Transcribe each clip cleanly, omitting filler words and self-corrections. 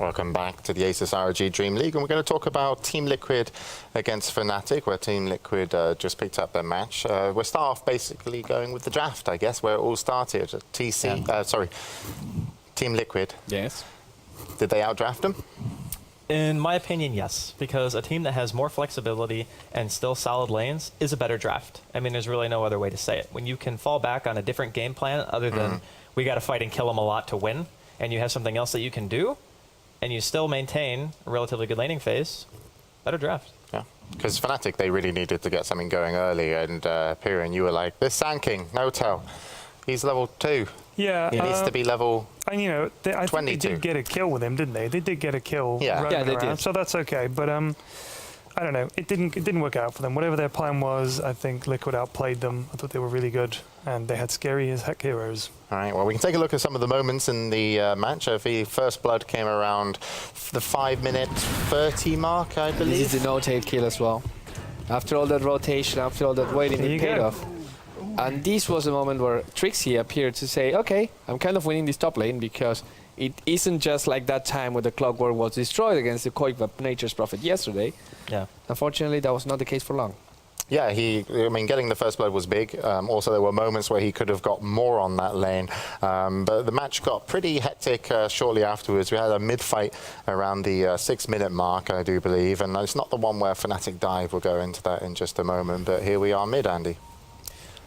Welcome back to the ASUS ROG DreamLeague, and we're going to talk about Team Liquid against Fnatic, where Team Liquid just picked up their match. We'll start off basically going with the draft, I guess, where it all started. Team Liquid. Yes. Did they outdraft them? In my opinion, yes, because a team that has more flexibility and still solid lanes is a better draft. I mean, there's really no other way to say it. When you can fall back on a different game plan other than we got to fight and kill them a lot to win, and you have something else that you can do, and you still maintain a relatively good laning phase, better draft. Yeah, because Fnatic, they really needed to get something going early, and Piran, you were like, this Sand King, no tell. He's level 2. Yeah. He needs to be level and you know, I think they did get a kill with him, didn't they? They did get a kill. Yeah, they did. So that's okay. But I don't know. It didn't work out for them. Whatever their plan was, I think Liquid outplayed them. I thought they were really good, and they had scary as heck heroes. All right, well, we can take a look at some of the moments in the match. The first blood came around the 5-minute 30 mark, I believe. This is the no-tail kill as well. After all that rotation, after all that waiting, it paid off. And this was a moment where Trixie appeared to say, okay, I'm kind of winning this top lane because it isn't just like that time where the Clockwork was destroyed against the Koikva Nature's Prophet yesterday. Yeah. Unfortunately, that was not the case for long. Yeah, I mean, getting the first blood was big. Also, there were moments where he could have got more on that lane. But the match got pretty hectic shortly afterwards. We had a mid-fight around the 6-minute mark, I do believe. And it's not the one where Fnatic dive. We'll go into that in just a moment. But here we are mid, Andy.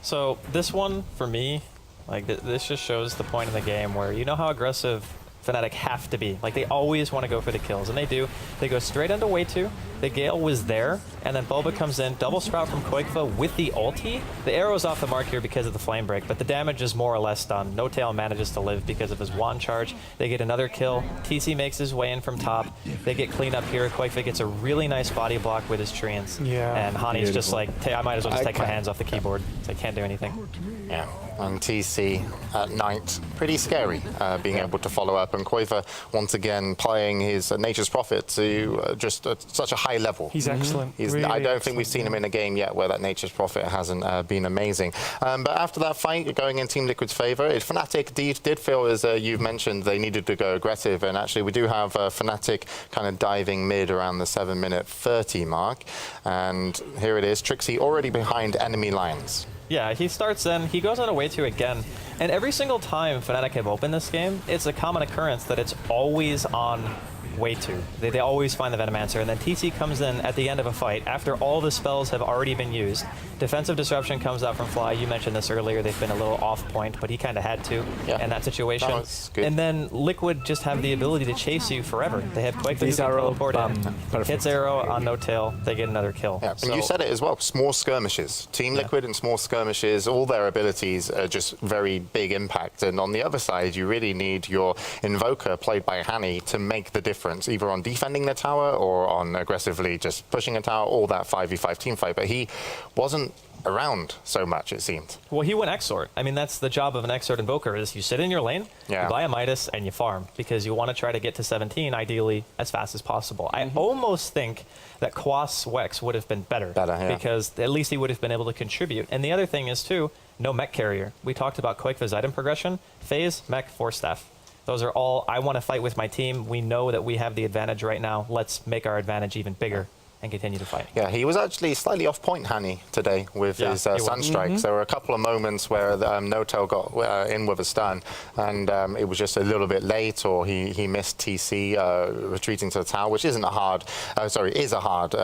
So this one, for me, like this just shows the point in the game where you know how aggressive Fnatic have to be. Like, they always want to go for the kills, and they do. They go straight into Way 2. The Gale was there, and then Boba comes in, double sprout from Koikva with the ulti. The arrow's off the mark here because of the flame break, but the damage is more or less done. No Tail manages to live because of his wand charge. They get another kill. TC makes his way in from top. They get clean up here. Koikva gets a really nice body block with his treants. Yeah. And Hani's just like, I might as well just take my hands off the keyboard. So I can't do anything. Yeah, and TC at night, pretty scary, being able to follow up. And Koikva, once again, playing his Nature's Prophet to just such a high level. He's excellent. Really I don't think we've seen him in a game yet where that Nature's Prophet hasn't been amazing. But after that fight, going in Team Liquid's favor, Fnatic did feel, as you've mentioned, they needed to go aggressive. And actually, we do have Fnatic kind of diving mid around the 7-minute 30 mark. And here it is, Trixie already behind enemy lines. Yeah, he starts in, he goes on a Way 2 again, and every single time Fnatic have opened this game, it's a common occurrence that it's always on Way 2. They always find the Venomancer, and then TC comes in at the end of a fight after all the spells have already been used. Defensive Disruption comes out from Fly. You mentioned this earlier. They've been a little off point, but he kind of had to in that situation. And then Liquid just have the ability to chase you forever. They have Quake who can teleport in. Hits arrow on no tail. They get another kill. Yeah, and you said it as well. Small skirmishes. Team Liquid and small skirmishes, all their abilities are just very big impact. And on the other side, you really need your Invoker, played by Hani, to make the difference, either on defending the tower or on aggressively just pushing a tower, all that 5v5 team fight. But he wasn't around so much, it seemed. Well, he went Exort. I mean, that's the job of an Exort Invoker, is you sit in your lane, you buy a Midas, and you farm, because you want to try to get to 17, ideally, as fast as possible. I almost think that Quas Wex would have been better, because at least he would have been able to contribute. And the other thing is, too, no mech carrier. We talked about Koikva's item progression. Phase, mech, Force Staff. Those are all, I want to fight with my team. We know that we have the advantage right now. Let's make our advantage even bigger and continue to fight. Yeah, he was actually slightly off point, Hani, today with his Sunstrikes. There were a couple of moments where No-Tail got in with a stun, and it was just a little bit late, or he missed TC retreating to the tower, which isn't a hard, is a hard,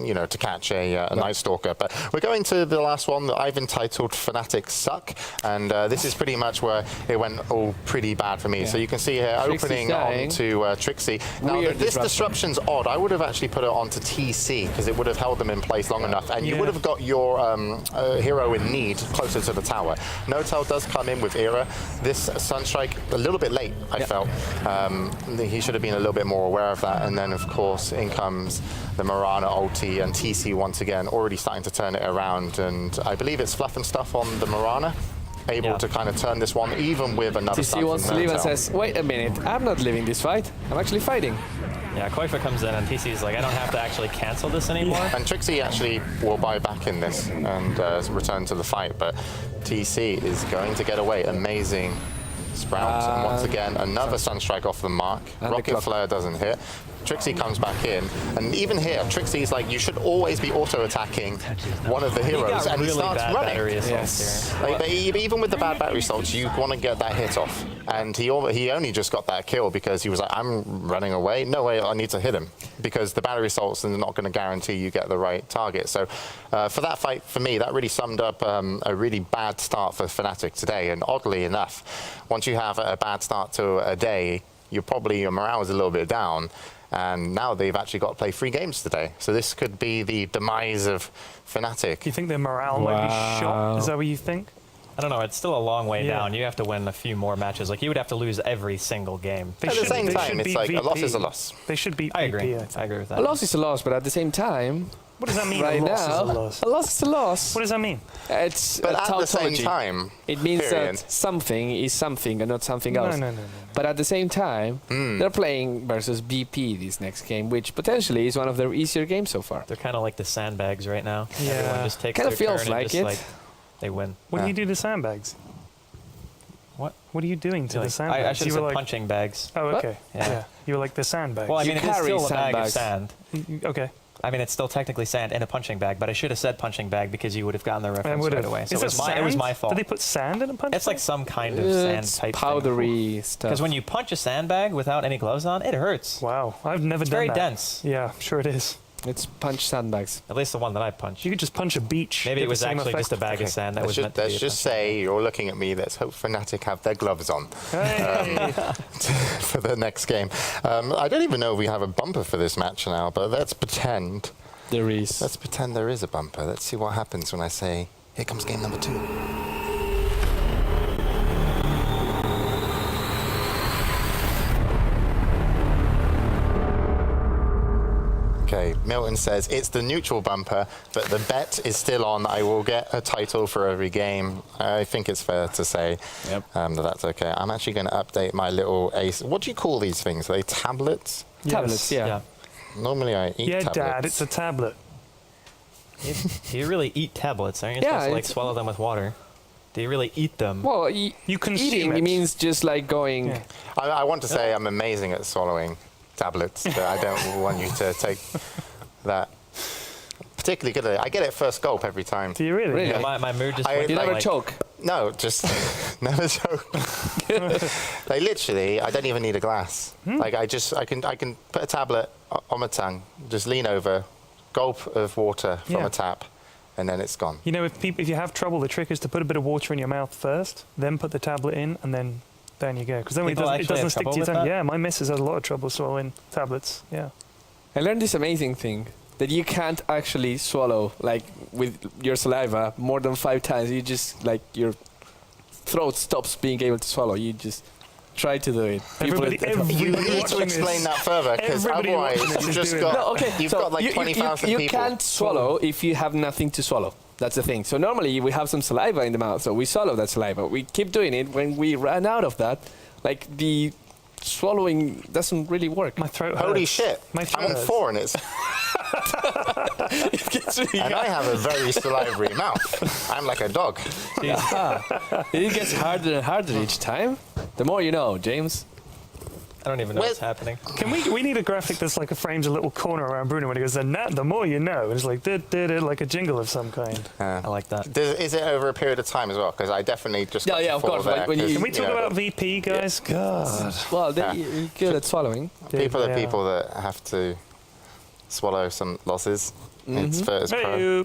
you know, to catch a Night Stalker. But we're going to the last one that I've entitled Fnatic Suck, and this is pretty much where it went all pretty bad for me. So you can see here, opening on to Trixie. Now, this disruption's odd. I would have actually put it onto TC, because it would have held them in place long enough, and you would have got your hero in need closer to the tower. No-Tail does come in with Era. This Sunstrike, a little bit late, I felt. He should have been a little bit more aware of that, and then, of course, in comes the Mirana ulti, and TC once again already starting to turn it around, and I believe it's Fluff and Stuff on the Mirana. Able to kind of turn this one, even with another TC wants to leave and says, wait a minute, I'm not leaving this fight. I'm actually fighting. Yeah, Koikva comes in and TC's like, I don't have to actually cancel this anymore. And Trixie actually will buy back in this and return to the fight, but TC is going to get away. Amazing Sprout, and once again, another Sunstrike off the mark. And the Rocket clock. Flare doesn't hit. Trixie comes back in, and even here, Trixie's like, you should always be auto-attacking one of the heroes, and he really starts bad running. battery assaults Yes. here. Like, even with the bad battery salts, you want to get that hit off. And he only just got that kill because he was like, I'm running away. No way, I need to hit him. Because the battery salts are not going to guarantee you get the right target. So for that fight, for me, that really summed up a really bad start for Fnatic today. And oddly enough, once you have a bad start to a day, your morale is a little bit down. And now they've actually got to play 3 games today. So this could be the demise of Fnatic. Do you think their morale might be shot? Is that what you think? I don't know. It's still a long way Yeah. down. You have to win a few more matches. Like, you would have to lose every single game. They At the should- same they time, should it's beat like a loss VP. is a loss. They should beat I agree. VP, I think. I agree with that. A loss is a loss, but at the same time, What does that mean? right a loss now, is a loss. a loss is a loss. What does that mean? It's But a at the same tautology. time, It means period. that something is something and not something else. No. But at the same time, they're playing versus BP this next game, which potentially is one of their easier games so far. They're kind of like the sandbags right now. Yeah. Everyone just takes Kinda their feels turn like and it. just, they win. What do Yeah. you do to sandbags? What? What are you doing to the Like, sandbags? I should You have were said like, punching bags. oh, What? okay. Yeah. You were like the sandbags. Well, I You mean, it is carry still a bag of sandbags. sand. Okay. I mean, it's still technically sand in a punching bag, but I should have said punching bag because you would have gotten the I reference would've. right away. So Is it that was, it was sand? my fault. Did they put sand in a punch It's like bag? some kind of It's sand type powdery stuff. Because when you punch a sandbag without any gloves on, it hurts. Wow, I've never It's done very that. dense. Yeah, sure it is. It's punch sandbags. At least the one that I punched. You could just punch a beach. Maybe get it the was same actually effect. just a bag of sand that Let's was just, meant to be let's a just punching say you're looking at me. Let's hope Fnatic have their gloves on Hey. for the next game. I don't even know if we have a bumper for this match now, but let's pretend. There is. Let's pretend there is a bumper. Let's see what happens when I say, here comes game number 2. Okay, Milton says it's the neutral bumper, but the bet is still on. I will get a title for every game. I think it's fair to say that that's okay. I'm actually going to update my little ace. What do you call these things? Are they tablets? Tablets, yeah. Yeah. Normally I eat Yeah, tablets. Dad, it's a tablet. Do you really eat tablets? Aren't you Yeah, supposed to like it's- swallow them with water? Do you really eat them? Well, You consume eating it. means just like going. Yeah. I want to say I'm amazing at swallowing tablets, but I don't want you to take that particularly good at it. I get it first gulp every time. Do you really? Really? Yeah, my mood just I- went You from, never like, choke. No, just never joke. Like literally, I don't even need a glass. Like I can put a tablet on my tongue, just lean over, gulp of water from Yeah. a tap, and then it's gone. You know, if you have trouble, the trick is to put a bit of water in your mouth first, then put the tablet in, and then down you go. Because then People it actually doesn't have stick to trouble your with tongue. that? Yeah, my missus has a lot of trouble swallowing tablets. Yeah. I learned this amazing thing that you can't actually swallow like with your saliva more than 5 times. You just like your throat stops being able to swallow. You just try to do it. Everybody- at home. You Everybody need to watching explain this- that further, because everybody otherwise watching this you've is just doing got No, okay. you've so got like you 20,000 you people. can't swallow if you have nothing to swallow. That's the thing. So normally we have some saliva in the mouth, so we swallow that saliva. We keep doing it. When we run out of that, like the swallowing doesn't really work. My throat Holy hurts. shit! My throat I'm on hurts. 4 and it's It gets really and I have a very salivary mouth. I'm like a dog. It gets harder and harder each time. The more you know, James. I don't even know what's Well- happening. Can we need a graphic that's like frames a little corner around Bruno when he goes, the more you know. And it's like, like a jingle of some kind. I like that. Is it over a period of time as well? Because I definitely just Yeah, got yeah, to of 4 course, there, when you- 'cause, Can we talk know, about VP, guys? God. Well, Yeah. you're good at swallowing. people are Yeah. people that have to swallow some losses. It's Virtus.Pro. Hey,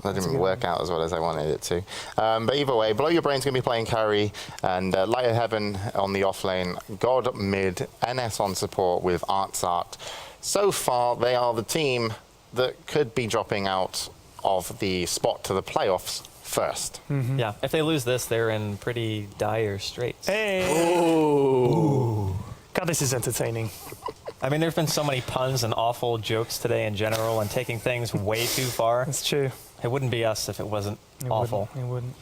That didn't work out as well as I wanted it to. But either way, Below Your Brain's going to be playing carry, and Light of Heaven on the offlane, God mid, NS on support with Artsart. So far, they are the team that could be dropping out of the spot to the playoffs first. Yeah, if they lose this, they're in pretty dire straits. Hey. God, this is entertaining. I mean, there's been so many puns and awful jokes today in general and taking things way too far. That's true. It wouldn't be us if it wasn't It awful. Wouldn't. It wouldn't.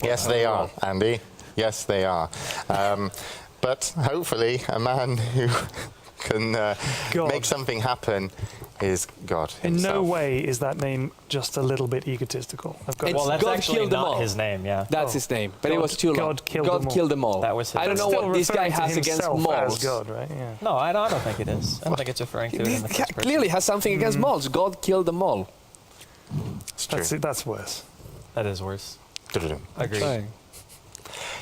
Yes, they are, Andy. Yes, they are. But hopefully, a man who can God. make something happen is God In himself. no way is that name just a little bit egotistical. I've got It's Well, that's God actually killed them not all. his name, yeah. That's his name, but it God- was too long. God killed them all. That was his I don't name. know Still what this guy referring to has against himself malls. as God, right? Yeah. No, I don't think it is. I don't think it's referring to it in the first person. Clearly has something against malls. God killed them all. It's true. That's worse. That is worse. Du-du-dum. Agreed. Fine.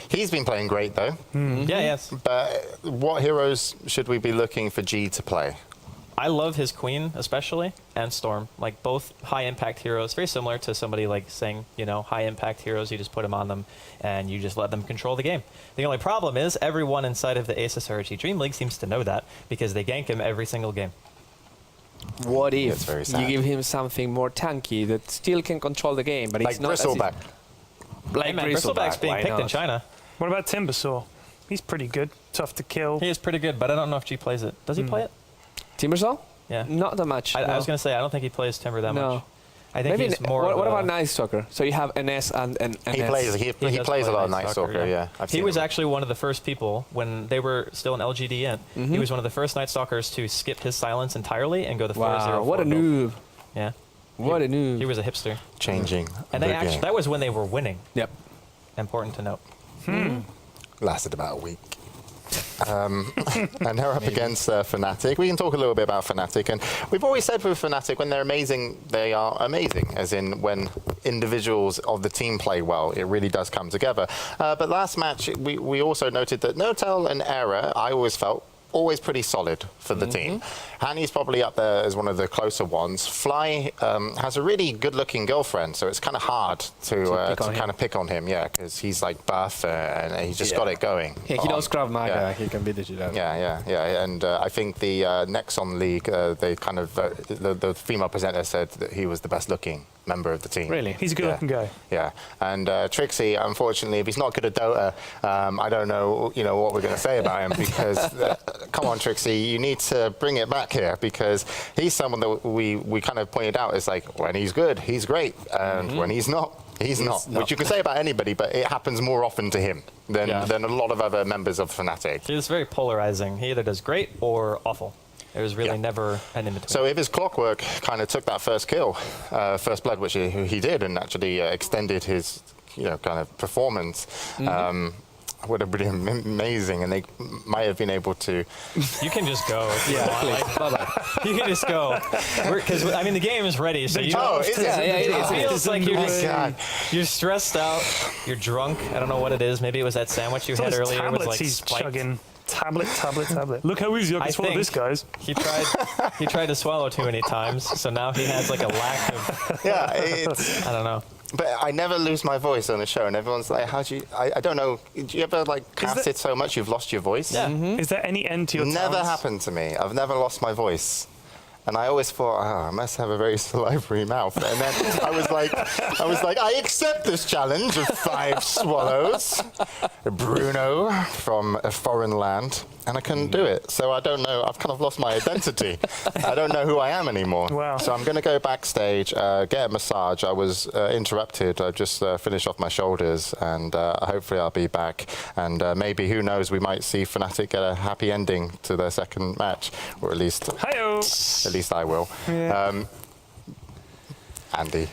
He's been playing great though. Yeah, yes. But what heroes should we be looking for G to play? I love his Queen, especially, and Storm. Like, both high-impact heroes. Very similar to somebody like saying, you know, high-impact heroes, you just put them on them, and you just let them control the game. The only problem is everyone inside of the ASUS ROG DreamLeague seems to know that, because they gank him every single game. What if That's very sad. you give him something more tanky that still can control the game, but Like it's not Bristleback. Like Man, Bristleback's being why picked in not? China. What about Timbersaw? He's pretty good. Tough to kill. He is pretty good, but I don't know if G plays it. Does he play it? Timbersaw? Yeah. Not that much. I no. was going to say, I don't think he plays Timber that No. much. I think Maybe he's more what of about a- Night Stalker? So you have NS and He NS. plays. He does plays a play lot of Night Night Stalker, Stalker. Yeah, I've He seen was him. actually one of the first people when they were still in LGD in. He was one of the first Night Stalkers to skip his silence entirely and go the 4-0. Wow, what a build. noob. Yeah. What a noob. He was a hipster. changing And the they actually, game. that was when they were winning. Yep. Important to note. Lasted about a week. And they're up against Fnatic. We can talk a little bit about Fnatic. And we've always said with Fnatic, when they're amazing, they are amazing. As in, when individuals of the team play well, it really does come together. But last match, we also noted that Notel and Era, I always felt, always pretty solid for the team. Hanny's probably up there as one of the closer ones. Fly has a really good-looking girlfriend, so it's kind of hard to kind of pick on him, yeah, because he's like buff and he's just got it going. Yeah, he knows Krav Maga. Yeah. He can beat the shit out. Yeah. And I think the Nexon League, they kind of, the female presenter said that he was the best-looking member of the team. Really? He's a good-looking guy. Yeah, and Trixie, unfortunately, if he's not good at Dota, I don't know, what we're going to say about him because, come on, Trixie, you need to bring it back here because he's someone that we kind of pointed out is like when he's good, he's great, and when he's not, he's not. Which you can say about anybody, but it happens more often to him than a lot of other members of Fnatic. He's very polarizing. He either does great or awful. There's really never an in-between. So if his clockwork kind of took that first kill, first blood, which he did, and actually extended his, kind of performance, would have been amazing, and they might have been able to. You can just go. If you want. Like, Bye-bye. you can just go. Because, I mean, the game is ready, so you Oh, is it? Yeah, it is. It feels like you're Oh, just, God. you're stressed out, you're drunk. I don't know what it is. Maybe it was that sandwich you It's all had his earlier. It was tablets like he's spiked. chugging. Tablet. Look how easy I can swallow think- this, guys. He tried to swallow too many times, so now he has like a lack of, Yeah, it's. I don't know. But I never lose my voice on a show, and everyone's like, "How do you?" I don't know. Do you ever like cast it so much you've lost your voice? Yeah. Is there any end to your Never talents? happened to me. I've never lost my voice. And I always thought, I must have a very salivary mouth. And then I was like, I accept this challenge of 5 swallows. Bruno from a foreign land. And I couldn't do it. So I don't know. I've kind of lost my identity. I don't know who I am anymore. Wow. So I'm going to go backstage, get a massage. I was interrupted. I just finished off my shoulders. And hopefully I'll be back. And maybe, who knows, we might see Fnatic get a happy ending to their second match. Or at least... Hi-yo. At least I will. Yeah. Andy.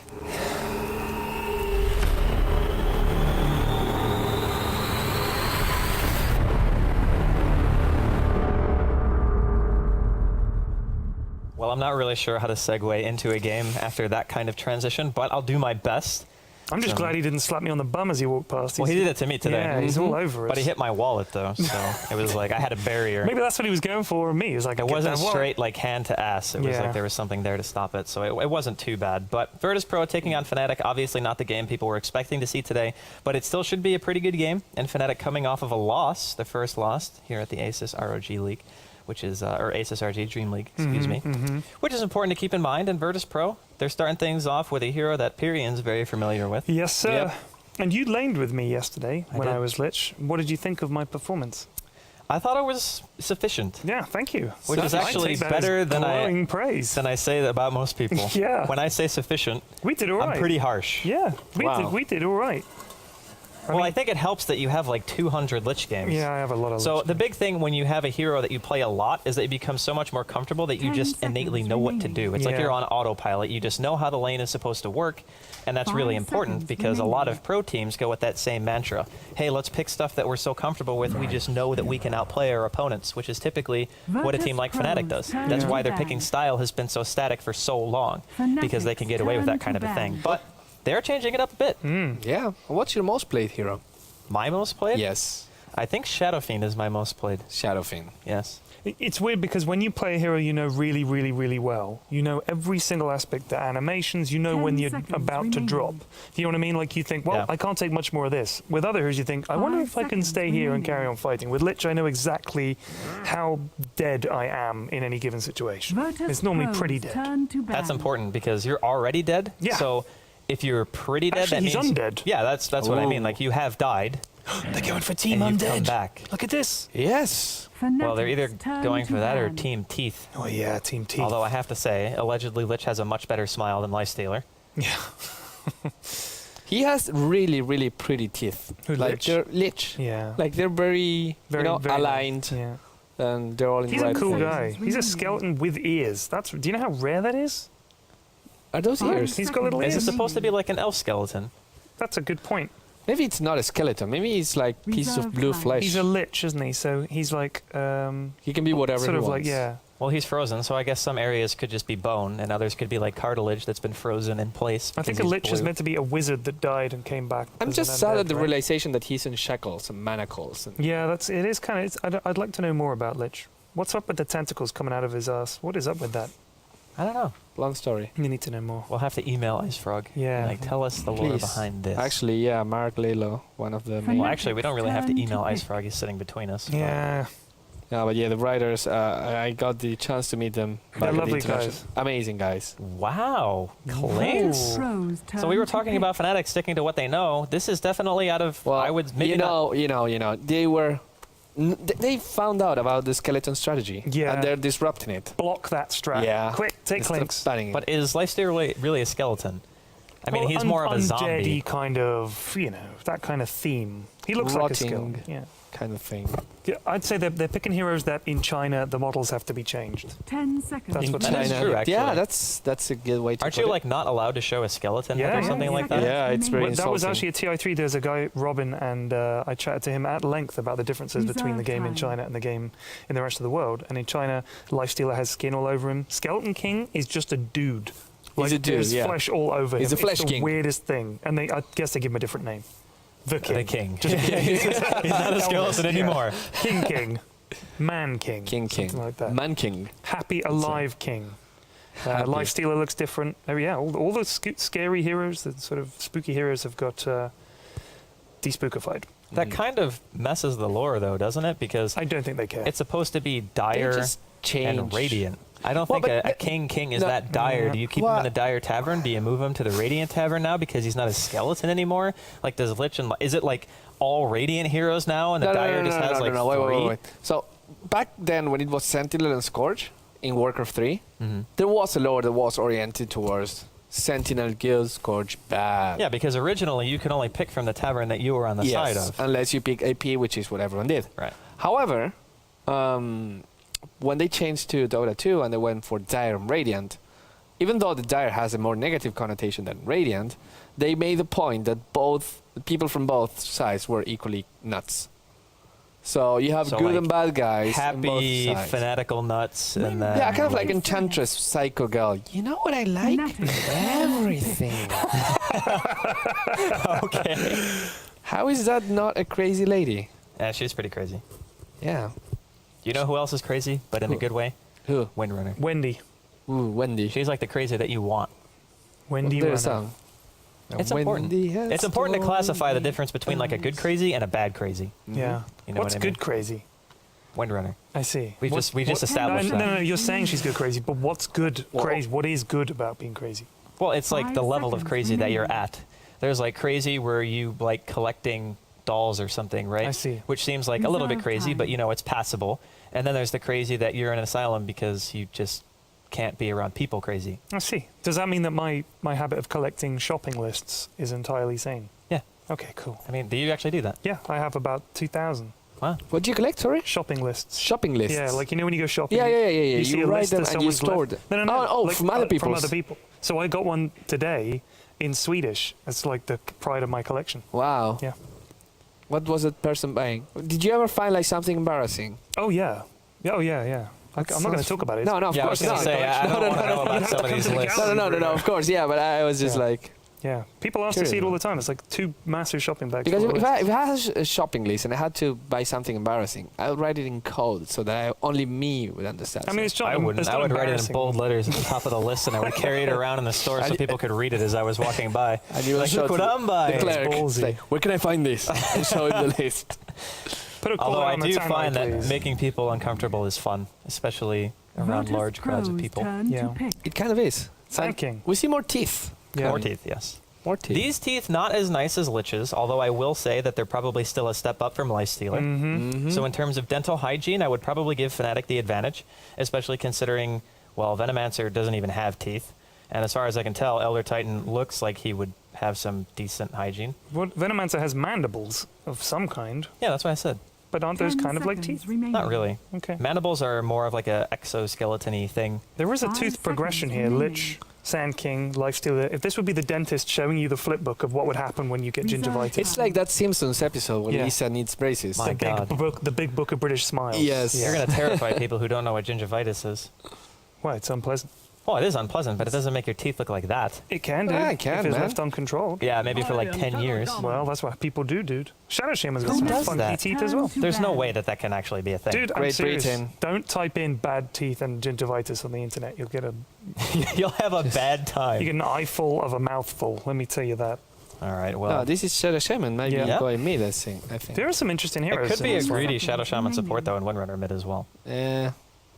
Well, I'm not really sure how to segue into a game after that kind of transition, but I'll do my best. I'm just glad he didn't slap me on the bum as he walked past. Well, he did it to me today. Yeah, he's all over us. But he hit my wallet, though, so it was like I had a barrier. Maybe that's what he was going for me. It was like, It get wasn't that wallet. straight like hand to ass. It was Yeah. like there was something there to stop it. So it wasn't too bad. But Virtus.Pro taking on Fnatic, obviously not the game people were expecting to see today, but it still should be a pretty good game. And Fnatic coming off of a loss, the first loss here at the ASUS ROG League, which is, or ASUS ROG DreamLeague, excuse me, which is important to keep in mind. And Virtus.Pro, they're starting things off with a hero that Pyrian's very familiar with. Yes, sir. Yep. And you laned with me yesterday when did. I was Lich. What did you think of my performance? I thought it was sufficient. Yeah, thank you. Which is I actually take that better as than glowing praise. I say about most people. Yeah. When I say sufficient, We did all right. I'm pretty harsh. Yeah, Wow. we did all right. Well, I think it helps that you have like 200 Lich games. Yeah, I have a lot of So Lich the big thing when you have a hero that you play a lot is that you become so much more comfortable that you 10 just innately seconds know what to remaining. do. It's like Yeah. you're on autopilot. You just know how the lane is supposed to work, and that's really 5 important seconds because a lot remaining. of pro teams go with that same mantra. Hey, let's pick stuff that we're so comfortable with. We just know that we can outplay our opponents, which is typically what a team like Virtus.Pro Fnatic does. turn That's to why their ban. picking style has been so static for so long, because they can get away with that kind of a thing. But they're changing it up a bit. Yeah. What's your most played hero? My most played? Yes. I think Shadow Fiend is my most played. Shadowfiend. Yes. It's weird because when you play a hero you know really, really, really well, you know every single aspect, the animations, you know 10 when you're seconds about to remaining. drop. You know what I mean? Like you think, well, Yeah. I can't take much more of this. With other heroes you think, I wonder 5 if I can seconds stay here and carry remaining. on fighting. With Lich I know exactly how dead I am in any given situation. It's normally pretty dead. That's important because you're already dead. Yeah. So if you're pretty dead, Actually, that he's means undead. Yeah, that's what I mean. Ooh. Like you have died They're going for and Team you've come Undead. back. Look at this. Yes. Well, they're either going for that or Team Teeth. Oh yeah, Team Teeth. Although I have to say, allegedly Lich has a much better smile than Lifestealer. Yeah. He has really, really pretty teeth. Who, like Lich? they're Lich. Yeah. Like they're very, Very, you know, very aligned, Yeah. and they're all in He's the a right cool place. guy. He's a skeleton with ears. That's. Do you know how rare that is? Are those ears? He's got little Is it ears. supposed to be like an elf skeleton? That's a good point. Maybe it's not a skeleton. Maybe it's like pieces of Reserve blue flag. flesh. He's a lich, isn't he? So he's like He can be whatever sort he of wants. like yeah. Well, he's frozen, so I guess some areas could just be bone, and others could be like cartilage that's been frozen in place. I think because a he's lich is blue. meant to be a wizard that died and came back. I'm as just an sad undead, at the right? realization that he's in shackles and manacles. And Yeah, that's it. Is kind of. I'd like to know more about Lich. What's up with the tentacles coming out of his ass? What is up with that? I don't know. long story. You need to know more. We'll have to email IceFrog. Yeah. Like, tell us the lore Please. behind this. Actually, yeah, Mark Lalo, one of the main. well, actually, we don't really have to Turn to email pick. IceFrog. He's sitting between us. but- Yeah. Yeah, but yeah, the writers, I got the chance to meet them. They're back at the lovely international- guys. Amazing guys. Wow. Claims. Pros So we were turn to talking pick. about Fnatic sticking to what they know. This is definitely out of. I would maybe not. you know, they were. They found out about the skeleton strategy. Yeah. And they're disrupting it. Block that strat. Yeah. Quick, take Instead of links. banning it. But is Lifesteal really a skeleton? I mean, Well, he's more of a undead-y zombie. kind of, that kind of theme. He looks like a skeleton. Rotting. Yeah. kind of thing. Yeah, I'd say they're picking heroes that in China the models have to be changed. 10 seconds. That's In what That is China. true, actually. Yeah, that's a good way to Aren't put you it. like not allowed to show a skeleton head Yeah, or yeah. something like that? Yeah, it's very Well, that was insulting. actually a TI3. There's a guy, Robin, and I chatted to him at length about the differences between the Reserve game in time. China and the game in the rest of the world. And in China, Lifestealer has skin all over him. Skeleton King is just a dude. He's a dude, There's yeah. flesh all over He's him. a flesh it's the king. weirdest thing. And I guess they give him a different name. The King. The king. Just a king. He's not a skeleton anymore. King. Man King. King. Something like that. Man King. Happy Alive King. Happy. Lifestealer looks different. Oh yeah, all the scary heroes, the sort of spooky heroes have got despookified. That kind of messes the lore, though, doesn't it? Because I don't think they care. it's supposed to be They dire just change. and radiant. I don't Well, think but a king is no, that dire. yeah. Do you keep him Well- in the dire tavern? Do you move him to the radiant tavern now because he's not a skeleton anymore? Like, does Lich and is it like all radiant heroes now, and the dire just has like three? Wait. So back then, when it was Sentinel and Scourge in Warcraft 3, Mm-hmm. there was a lore that was oriented towards Sentinel kills Scourge bad. Yeah, because originally you could only pick from the tavern that you were on the side Yes, of. unless you pick AP, which is what everyone did. Right. However, when they changed to Dota 2 and they went for Dire and Radiant, even though the Dire has a more negative connotation than Radiant, they made the point that both people from both sides were equally nuts. So you have So, good like, and bad guys. on both Happy, sides. fanatical nuts, and then Yeah, kind of like Enchantress, Psycho Girl. You know what I like? Everything. okay. How is that not a crazy lady? Yeah, she's pretty crazy. Yeah. You know who else is crazy, but in a Who? good way? Who? Windrunner. Wendy. Ooh, Wendy. She's like the crazy that you want. Wendy There's a Runner. song. It's important. It's important to classify the difference between like a good crazy and a bad crazy. Yeah. You know What's what I mean? good crazy? Windrunner. I see. We just established no, that. No, you're saying she's good crazy, but what's good Well- crazy? What is good about being crazy? Well, it's like 5 the level of seconds crazy that you're remaining. at. There's like crazy where you like collecting dolls or something, right? I see. Which seems like a little bit Reserve crazy, time. but you know it's passable. And then there's the crazy that you're in an asylum because you just can't be around people crazy. I see. Does that mean that my habit of collecting shopping lists is entirely sane? Yeah. Okay, cool. I mean, do you actually do that? Yeah, I have about 2,000 Wow. What do you collect, sorry? shopping lists. Shopping lists. Yeah, like, you know when you go shopping? Yeah. You see You a write list them of and you someone's store left. them. No. Oh, like, from other From people's. other people. So I got one today in Swedish. It's like the pride of my collection. Wow. Yeah. What was that person buying? Did you ever find like something embarrassing? Oh, yeah. Yeah, oh, yeah. I'm not going to talk about it. No, of Yeah, I course was going not. to say, I don't want to know about You some have of to these come to the lists. gallery. No, of course, yeah, but I was just Yeah. like... Yeah. People ask to see it all the time. It's like 2 massive shopping bags. Because full of if I lists. had a shopping list and I had to buy something embarrassing, I would write it in code so that only me would understand. I mean, it's not, I wouldn't. it's I not would write it in embarrassing. bold letters at the top of the list, and I would carry it around in the store so people could read it as I was walking by. And you Like, show look what to I'm buying. the clerk. ballsy. It's like, where can I find this? And show him the list. Put a call Although out I on the do timeline, find that please. making people uncomfortable is fun, especially around large crowds of people. Yeah. It kind of is. Thanking. We see more teeth. Yeah. More teeth, yes. More teeth. These teeth not as nice as Lich's, although I will say that they're probably still a step up from Lifestealer. Mm-hmm. So in terms of dental hygiene, I would probably give Fnatic the advantage, especially considering, well, Venomancer doesn't even have teeth. And as far as I can tell, Elder Titan looks like he would have some decent hygiene. What, Venomancer has mandibles of some kind, Yeah, that's what I said. but aren't those kind of like teeth? Not really. Okay. Mandibles are more of like a exoskeleton-y thing. There is a 5 tooth progression seconds here. remaining. Lich, Sand King, Lifestealer. If this would be the dentist showing you the flip book of what would happen when you get Reserve gingivitis. It's like that Simpsons episode where Yeah. Lisa needs braces. My God. The big book of British smiles. Yes. You're going to terrify people who don't know what gingivitis is. Why? It's unpleasant. Well, it is unpleasant, but it doesn't make your teeth look like that. It can do. Yeah, it can, if it's man. left uncontrolled. Yeah, maybe for like 10 years. Well, that's what people do, dude. Shadow Shaman's got Who some does funky that? teeth as well. There's no way that that can actually be a thing. Dude, I'm Great serious. Britain. Don't type in bad teeth and gingivitis on the internet. You'll get You'll have a bad time. you get an eyeful of a mouthful. Let me tell you that. All right, No, well, this is Shadow Shaman. Maybe Yeah. going mid, I think. There are some interesting it heroes. could be in a this one. greedy Shadow Shaman support, though, in Windrunner mid as well.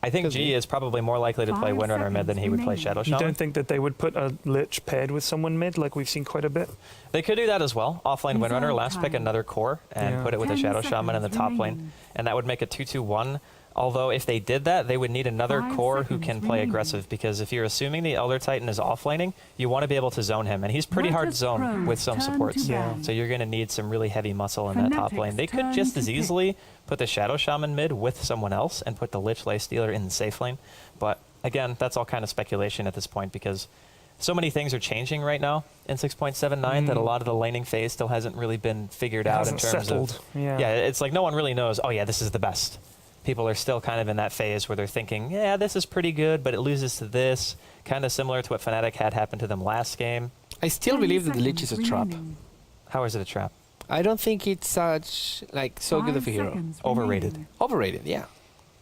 I think Could G be. is probably more likely to play 5 Windrunner mid than he would play seconds Shadow You Shaman. don't think that they would put a Lich paired with someone mid, like we've seen quite a bit? They could do that as well. Offlane Reserve Windrunner, last pick time. another core and Yeah. put it with a 10 Shadow Shaman in the seconds top lane. remaining. And that would make a 2-2-1. Although if they did that, they would need another 5 core who seconds can play remaining. aggressive, because if you're assuming the Elder Titan is offlaning, you want to be able to zone him. And he's pretty hard Virtus.Pro zone with some turn supports. to Yeah. ban. So you're going to need some really heavy muscle in that top Fnatic's lane. They could turn just to as pick. easily put the Shadow Shaman mid with someone else and put the Lich Lifestealer in the safe lane. But again, that's all kind of speculation at this point, because so many things are changing right now in 6.79 that a lot of the laning phase still hasn't really been figured It out in hasn't terms settled. of... Yeah. it's like no one really knows, oh yeah, this is the best. People are still kind of in that phase where they're thinking, yeah, this is pretty good, but it loses to this. Kind of similar to what Fnatic had happen to them last game. I still 10 believe that the Lich is a seconds trap. remaining. How is it a trap? I don't think it's such so good 5 of a hero. seconds Overrated. remaining. Overrated, yeah.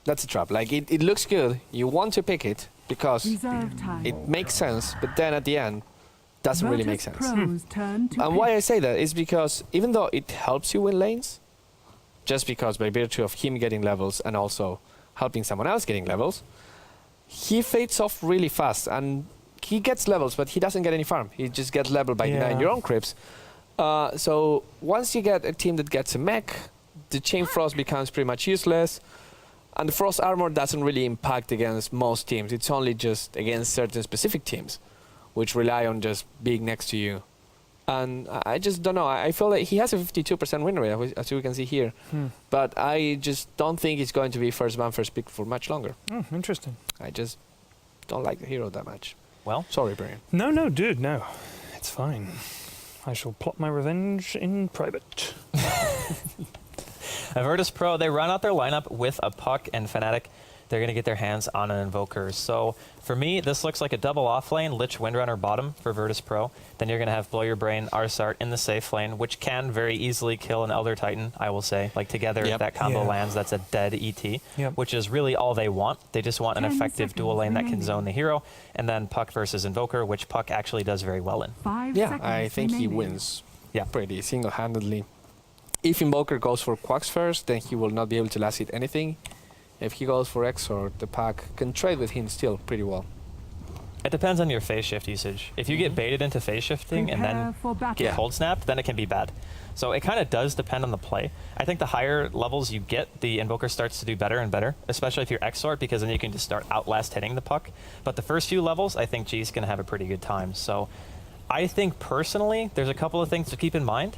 That's a trap. Like it looks good. You want to pick it because Reserve time. it makes sense, but then at the end, doesn't really make sense. Virtus.Pro's turn to And pick. why I say that is because even though it helps you win lanes, just because by virtue of him getting levels and also helping someone else getting levels, he fades off really fast and he gets levels, but he doesn't get any farm. He just gets leveled by denying your own creeps. So once you get a team that gets a mech, the Chain Frost becomes pretty much useless, and the Frost Armor doesn't really impact against most teams. It's only just against certain specific teams, which rely on just being next to you. And I just don't know. I feel like he has a 52% win rate, as you can see here. But I just don't think he's going to be first man, first pick for much longer. Oh, interesting. I just don't like the hero that much. Well, Sorry, Brian. No, dude, no. It's fine. I shall plot my revenge in private. Virtus.Pro, they run out their lineup with a Puck and Fnatic. They're going to get their hands on an Invoker. So for me, this looks like a double off lane, Lich Windrunner bottom for Virtus.Pro. Then you're going to have Blow Your Brain, Arsart in the safe lane, which can very easily kill an Elder Titan, I will say. Like together, if that combo Yeah. lands, that's a dead ET, Yep. which is really all they want. They just want an 10 effective dual lane that can remaining. zone the hero. And then Puck versus Invoker, which Puck actually does very well in. 5 Yeah, seconds I think he remaining. wins Yeah. pretty single-handedly. If Invoker goes for Quacks first, then he will not be able to last hit anything. If he goes for Exort, the pack can trade with him still pretty well. It depends on your phase shift usage. If you get baited into phase shifting and then Prepare for battle. get hold snapped, then it can be bad. So it kind of does depend on the play. I think the higher levels you get, the Invoker starts to do better and better, especially if you're Exort, because then you can just start outlast hitting the Puck. But the first few levels, I think G's going to have a pretty good time. So I think personally, there's a couple of things to keep in mind.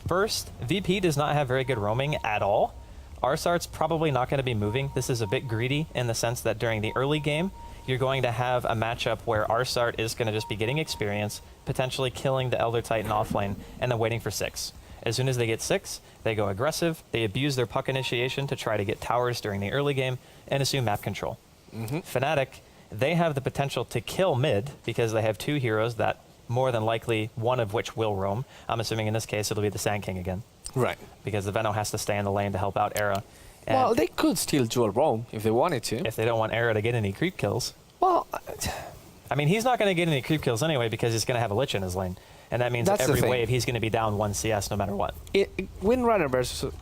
first, VP does not have very good roaming at all. Arsart's probably not going to be moving. This is a bit greedy in the sense that during the early game, you're going to have a matchup where Arsart is going to just be getting experience, potentially killing the Elder Titan offlane, and then waiting for 6. As soon as they get 6, they go aggressive, they abuse their puck initiation to try to get towers during the early game, and assume map control. Fnatic, they have the potential to kill mid, because they have 2 heroes that more than likely, one of which will roam. I'm assuming in this case it'll be the Sand King again. Right. Because the Veno has to stay in the lane to help out Era. And Well, they could still dual roam if they wanted to. if they don't want Era to get any creep kills. Well, I mean, he's not going to get any creep kills anyway because he's going to have a Lich in his lane. And that means That's the every thing. wave he's going to be down 1 CS no matter what. Windrunner versus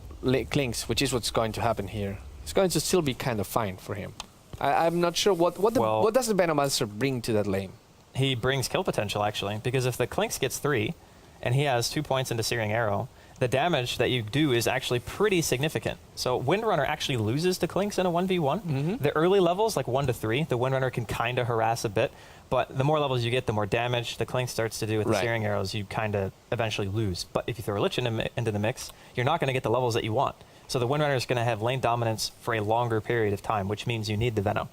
Clinks, which is what's going to happen here, it's going to still be kind of fine for him. I'm not sure what does the Venomancer bring to that lane. He brings kill potential, actually, because if the Clinks gets 3 and he has 2 points into Searing Arrow, the damage that you do is actually pretty significant. So Windrunner actually loses to Clinks in a 1v1. The early levels, like 1 to 3, the Windrunner can kind of harass a bit, but the more levels you get, the more damage the Clink starts to do with the Searing Arrows, you kind of eventually lose. But if you throw a Lich into the mix, you're not going to get the levels that you want. So the Windrunner is going to have lane dominance for a longer period of time, which means you need the Venom.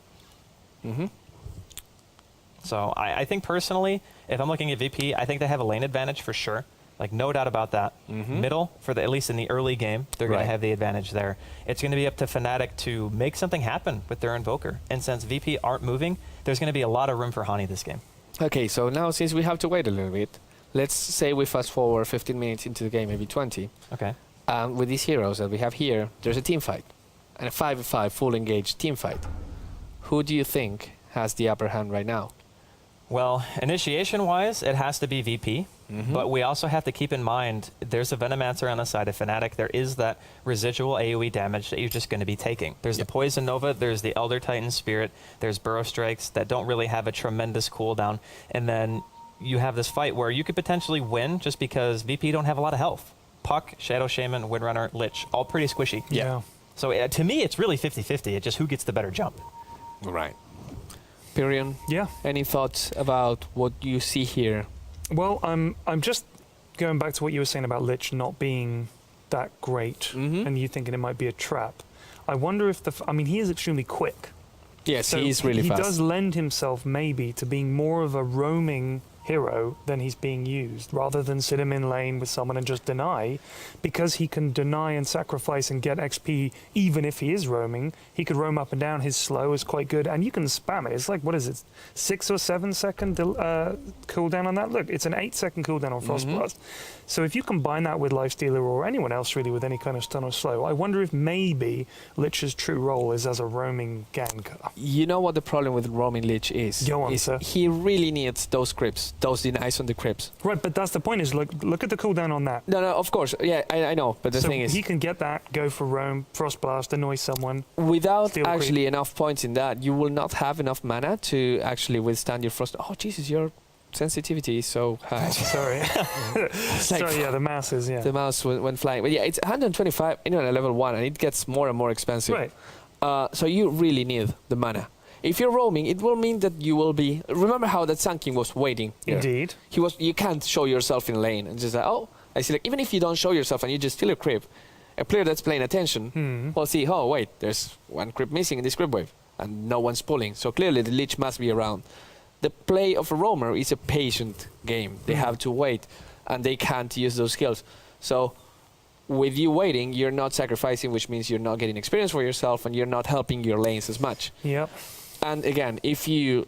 So I think personally, if I'm looking at VP, I think they have a lane advantage for sure. Like, no doubt about that. Middle, at least in the early game, they're going to have the advantage there. It's going to be up to Fnatic to make something happen with their Invoker. And since VP aren't moving, there's going to be a lot of room for Hani this game. Okay, so now since we have to wait a little bit, let's say we fast forward 15 minutes into the game, maybe 20. Okay. With these heroes that we have here, there's a team fight. And a 5v5 full engaged team fight. Who do you think has the upper hand right now? Well, initiation-wise, it has to be VP. But we also have to keep in mind there's a Venomancer on the side of Fnatic. There is that residual AoE damage that you're just going to be taking. There's the Poison Nova, there's the Elder Titan Spirit, there's Burrow Strikes that don't really have a tremendous cooldown. And then you have this fight where you could potentially win just because VP don't have a lot of health. Puck, Shadow Shaman, Windrunner, Lich, all pretty squishy. Yeah. So to me, it's really 50-50. It's just who gets the better jump. Right. Pyrion, Yeah. any thoughts about what you see here? Well, I'm just going back to what you were saying about Lich not being that great, and you thinking it might be a trap. I wonder if I mean, he is extremely quick. Yes, So he's really fast. He does lend himself maybe to being more of a roaming hero than he's being used, rather than sit him in lane with someone and just deny, because he can deny and sacrifice and get XP even if he is roaming. He could roam up and down. His slow is quite good, and you can spam it. It's like, what is it, 6 or 7 second cooldown on that? Look, it's an 8-second cooldown on Frost Blast. So if you combine that with Lifestealer or anyone else really with any kind of stun or slow, I wonder if maybe Lich's true role is as a roaming ganker. You know what the problem with roaming Lich is? Go on, sir. He really needs those creeps, those denies on the creeps. Right, but that's the point, is look at the cooldown on that. No, of course. Yeah, I know. But the So thing is, he can get that, go for roam, Frost Blast, annoy someone. without steal actually creep. enough points in that, you will not have enough mana to actually withstand your frost. Oh, Jesus, your sensitivity is so high. Sorry. Sorry, yeah, the masses, yeah. The mouse went flying. But yeah, it's 125 at level 1, and it gets more and more expensive. Right. So you really need the mana. If you're roaming, it will mean that you will be... Remember how that Sun King was waiting? there? Indeed. You can't show yourself in lane and just like, oh, I see. Like, even if you don't show yourself and you just steal a creep, a player that's playing attention will see, oh, wait, there's one creep missing in this creep wave, and no one's pulling. So clearly the Lich must be around. The play of a roamer is a patient game. They have to wait, and they can't use those skills. So with you waiting, you're not sacrificing, which means you're not getting experience for yourself, and you're not helping your lanes as much. Yep. And again, if you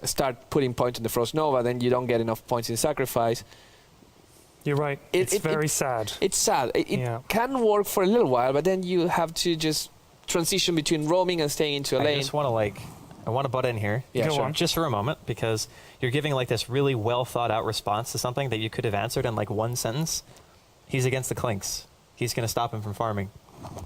start putting points in the Frost Nova, then you don't get enough points in sacrifice. You're right. It's very sad. It's sad. It can work for a little while, but then you have to just transition between roaming and staying into a lane. I just want to I want to butt in here. Yeah, Go sure. on. Just for a moment, because you're giving like this really well thought out response to something that you could have answered in like one sentence. He's against the Clinks. He's going to stop him from farming.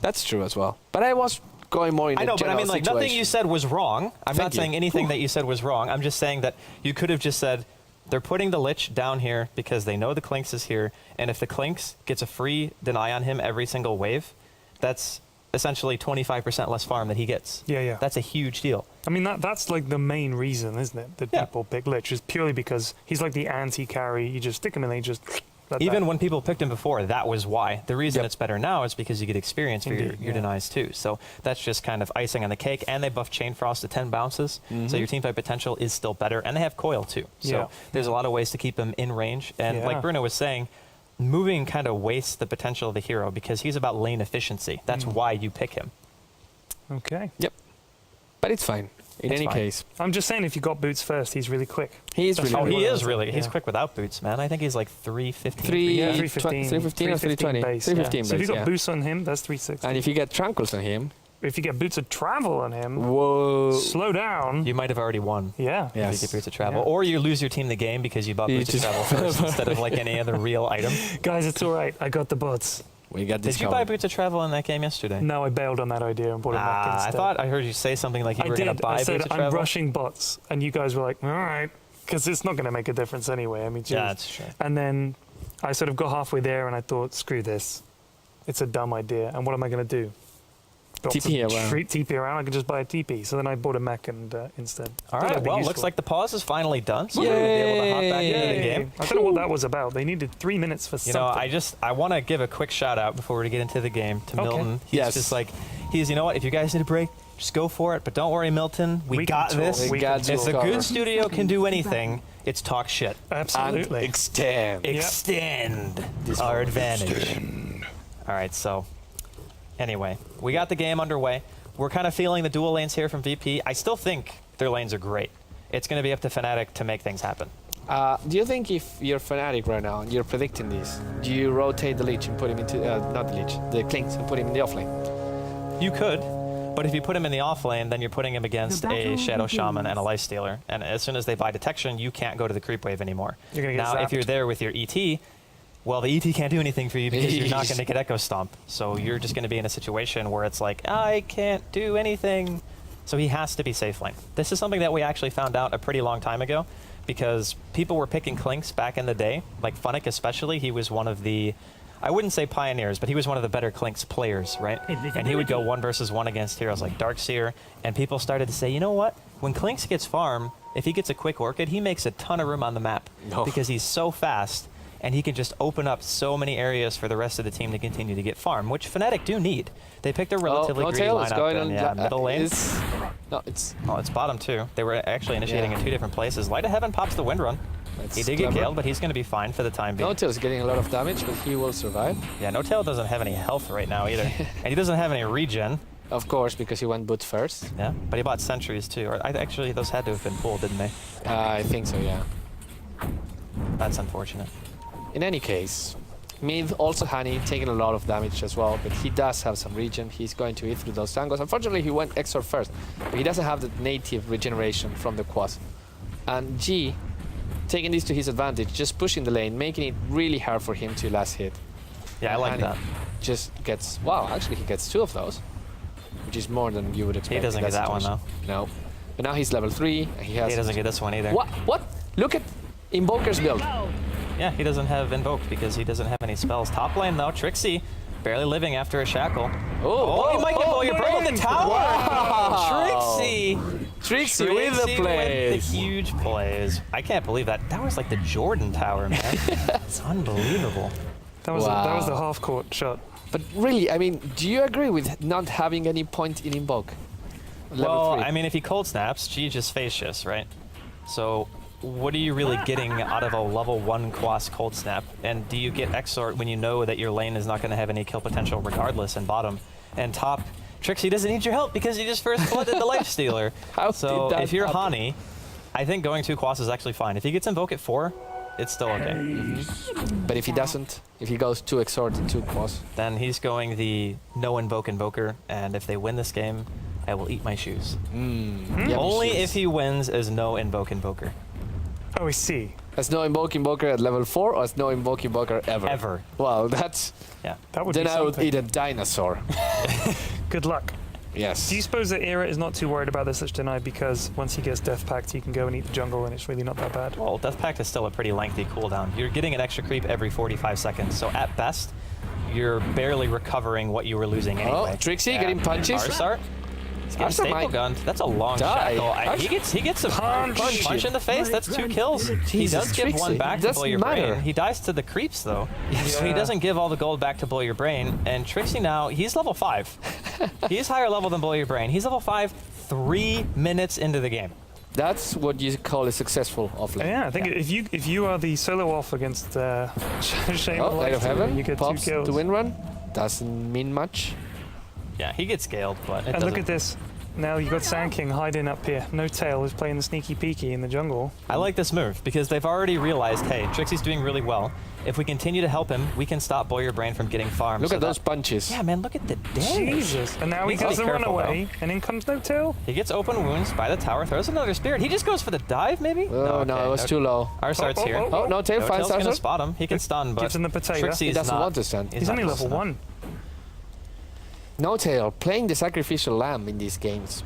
That's true as well. But I was going more in I know, but I mean, like, nothing you said was wrong. I'm not saying anything that you said was wrong. I'm just saying that you could have just said, they're putting the Lich down here because they know the Clinks is here, and if the Clinks gets a free deny on him every single wave, that's essentially 25% less farm that he gets. Yeah. That's a huge deal. I mean, that's like the main reason, isn't it, that people pick Lich, is purely because he's like the anti-carry. You just stick him in and he just Even when people picked him before, that was why. The reason it's better now is because you get experience for Indeed, your denies too. So that's just kind of icing on the cake. And they buffed Chain Frost to 10 bounces, so your teamfight potential is still better. And they have Coil too. So there's a lot of ways to keep him in range. And like Bruno was saying, moving kind of wastes the potential of the hero because he's about lane efficiency. That's why you pick him. Okay. Yep. But it's fine. In any case. I'm just saying, if you got boots first, he's really quick. He is really Oh, quick. he is really. He's quick without boots, man. I think he's like 315. 315 or 320? base. 315 So if you base, got boots on him, that's 360. And if you get Tranquils on him, If you get boots of travel on him, whoa. slow down. You might have already won. Yeah. Yeah. If you get Boots of Travel. Or you lose your team the game because you bought You Boots of just- Travel first instead of like any other real item. Guys, it's all right. I got the bots. We got this Did you buy Boots of Travel in that game yesterday? No, I bailed on that idea and bought it back I instead. thought I heard you say something like you I were going to did. buy I said, Boots of I'm Travel. rushing bots. And you guys were like, all right. Because it's not going to make a difference anyway. I mean, Yeah, geez. that's true. And then I sort of got halfway there and I thought, screw this. It's a dumb idea. And what am I going to do? TP around. TP around. I could just buy a TP. So then I bought a mech and instead. All Thought right, that'd be well, useful. looks like the pause is finally done, so we're going to be able to hop back into the game. I don't know what that was about. They needed 3 minutes for You know, something. I want to give a quick shout out before we get into the game to Okay. Milton. He's Yes. just like, you know what, if you guys need a break, just go for it. But don't worry, Milton, we got can talk. this. We got If this a covered. good studio can do anything, it's talk shit. Absolutely. And extend. Extend our advantage. All right, so anyway, we got the game underway. We're kind of feeling the dual lanes here from VP. I still think their lanes are great. It's going to be up to Fnatic to make things happen. Do you think if you're Fnatic right now and you're predicting this, do you rotate the Leech and put him into, not the Leech, the Clinks and put him in the offlane? You could, but if you put him in the off lane, then you're putting him against a Shadow Shaman and a Lifestealer. And as soon as they buy detection, you can't go to the creep wave anymore. You're gonna get Now, if zapped. you're there with your ET, well, the ET can't do anything for you because you're not going to get Echo Stomp. So you're just going to be in a situation where it's like, I can't do anything. So he has to be safe lane. This is something that we actually found out a pretty long time ago because people were picking Clinks back in the day, like Fnatic especially. He was one of the, I wouldn't say pioneers, but he was one of the better Clinks players, right? And he would go 1 versus 1 against heroes like Darkseer, and people started to say, you know what? When Clinks gets farm, if he gets a quick Orchid, he makes a ton of room on the map because he's so fast, and he can just open up so many areas for the rest of the team to continue to get farm, which Fnatic do need. They picked a relatively greedy Tail is going lineup on in middle lane. No, it's Oh, it's bottom too. They were actually initiating in 2 different places. Light of Heaven pops the wind run. That's He did get clever. killed, but he's going to be fine for the time being. No Tail is getting a lot of damage, but he will survive. Yeah, No Tail doesn't have any health right now either. And he doesn't have any regen. Of course, because he went boot first. Yeah, but he bought sentries too. Or actually, those had to have been pulled, didn't they? I think so, yeah. That's unfortunate. In any case, mid also Hani taking a lot of damage as well, but he does have some regen. He's going to eat through those tangos. Unfortunately, he went Exor first, but he doesn't have the native regeneration from the quas. And G, taking this to his advantage, just pushing the lane, making it really hard for him to last hit. Yeah, I like Hani that. Just gets, wow, actually he gets 2 of those, which is more than you would expect. He doesn't in get that one situation. though. No. But now he's level 3, and he has... He doesn't get this one either. What? What? Look at Invoker's build. Yeah, he doesn't have Invoked because he doesn't have any spells. Top lane though, Trixie, barely living after a shackle. Oh, he might get You're burning the tower! Wow. Trixie! Trixie with the Trixie plays. with the huge plays. I can't believe that. That was like the Jordan Tower, man. It's unbelievable. That was the Wow. half-court shot. But really, I mean, do you agree with not having any point in Invoke? Level Well, 3. I mean, if he cold snaps, G just facious, right? So what are you really getting out of a level 1 Quas cold snap? And do you get Exort when you know that your lane is not going to have any kill potential regardless in bottom? And top, Trixie doesn't need your help because you just first flooded the Lifestealer. How So did that if you're happen? Hani, I think going 2 Quas is actually fine. If he gets Invoke at 4, it's still okay. But if he doesn't, if he goes 2 Exort and 2 Quas, Then he's going the no Invoke Invoker, and if they win this game, I will eat my shoes. yummy Only shoes. if he wins as no Invoke Invoker. Oh, I see. Has no Invoker at level 4 or has no Invoker ever? Ever. Well, that's... Yeah. That would Then be I would something. eat a dinosaur. Good luck. Yes. Do you suppose that Era is not too worried about this Lich Deny because once he gets Death Pact, he can go and eat the jungle and it's really not that bad? Well, Death Pact is still a pretty lengthy cooldown. You're getting an extra creep every 45 seconds, so at best, you're barely recovering what you were losing anyway. Oh, Trixie getting punches. Arsart? He's getting Arsa staple might gunned. That's a long die. shackle. He gets a punch in the face. That's 2 kills. He Jesus, does give Trixie. one back It to doesn't blow your matter. brain. He dies to the creeps though. Yes. So he doesn't give all the gold back to blow your brain. And Trixie now, he's level 5. He's higher level than blow your brain. He's level 5 3 minutes into the game. That's what you call a successful offlane. Yeah, I think if you are the solo off against Shane Oh, Light of Heaven you get 2 pops kills. the win run. Doesn't mean much. Yeah, he gets scaled, but it And doesn't. look at this. Now you got Sand King hiding up here. No Tail is playing the sneaky peeky in the jungle. I like this move because they've already realized, hey, Trixie's doing really well. If we continue to help him, we can stop Blow Your Brain from getting farmed. Look so at those punches. Yeah, man, look at the damage. Jesus. And now he Needs to does be the careful, runaway, and in comes No Tail. He gets open wounds by the tower, throws another spirit. He just goes for the dive, maybe? Oh, no, it was too low. Arsart's here. Oh, no tail No finds Tail's gonna Arsa. spot him. He can stun, but Gives him the potato. Trixie's He doesn't not, want to stun. He's not only close level enough. 1. No tail, playing the sacrificial lamb in these games.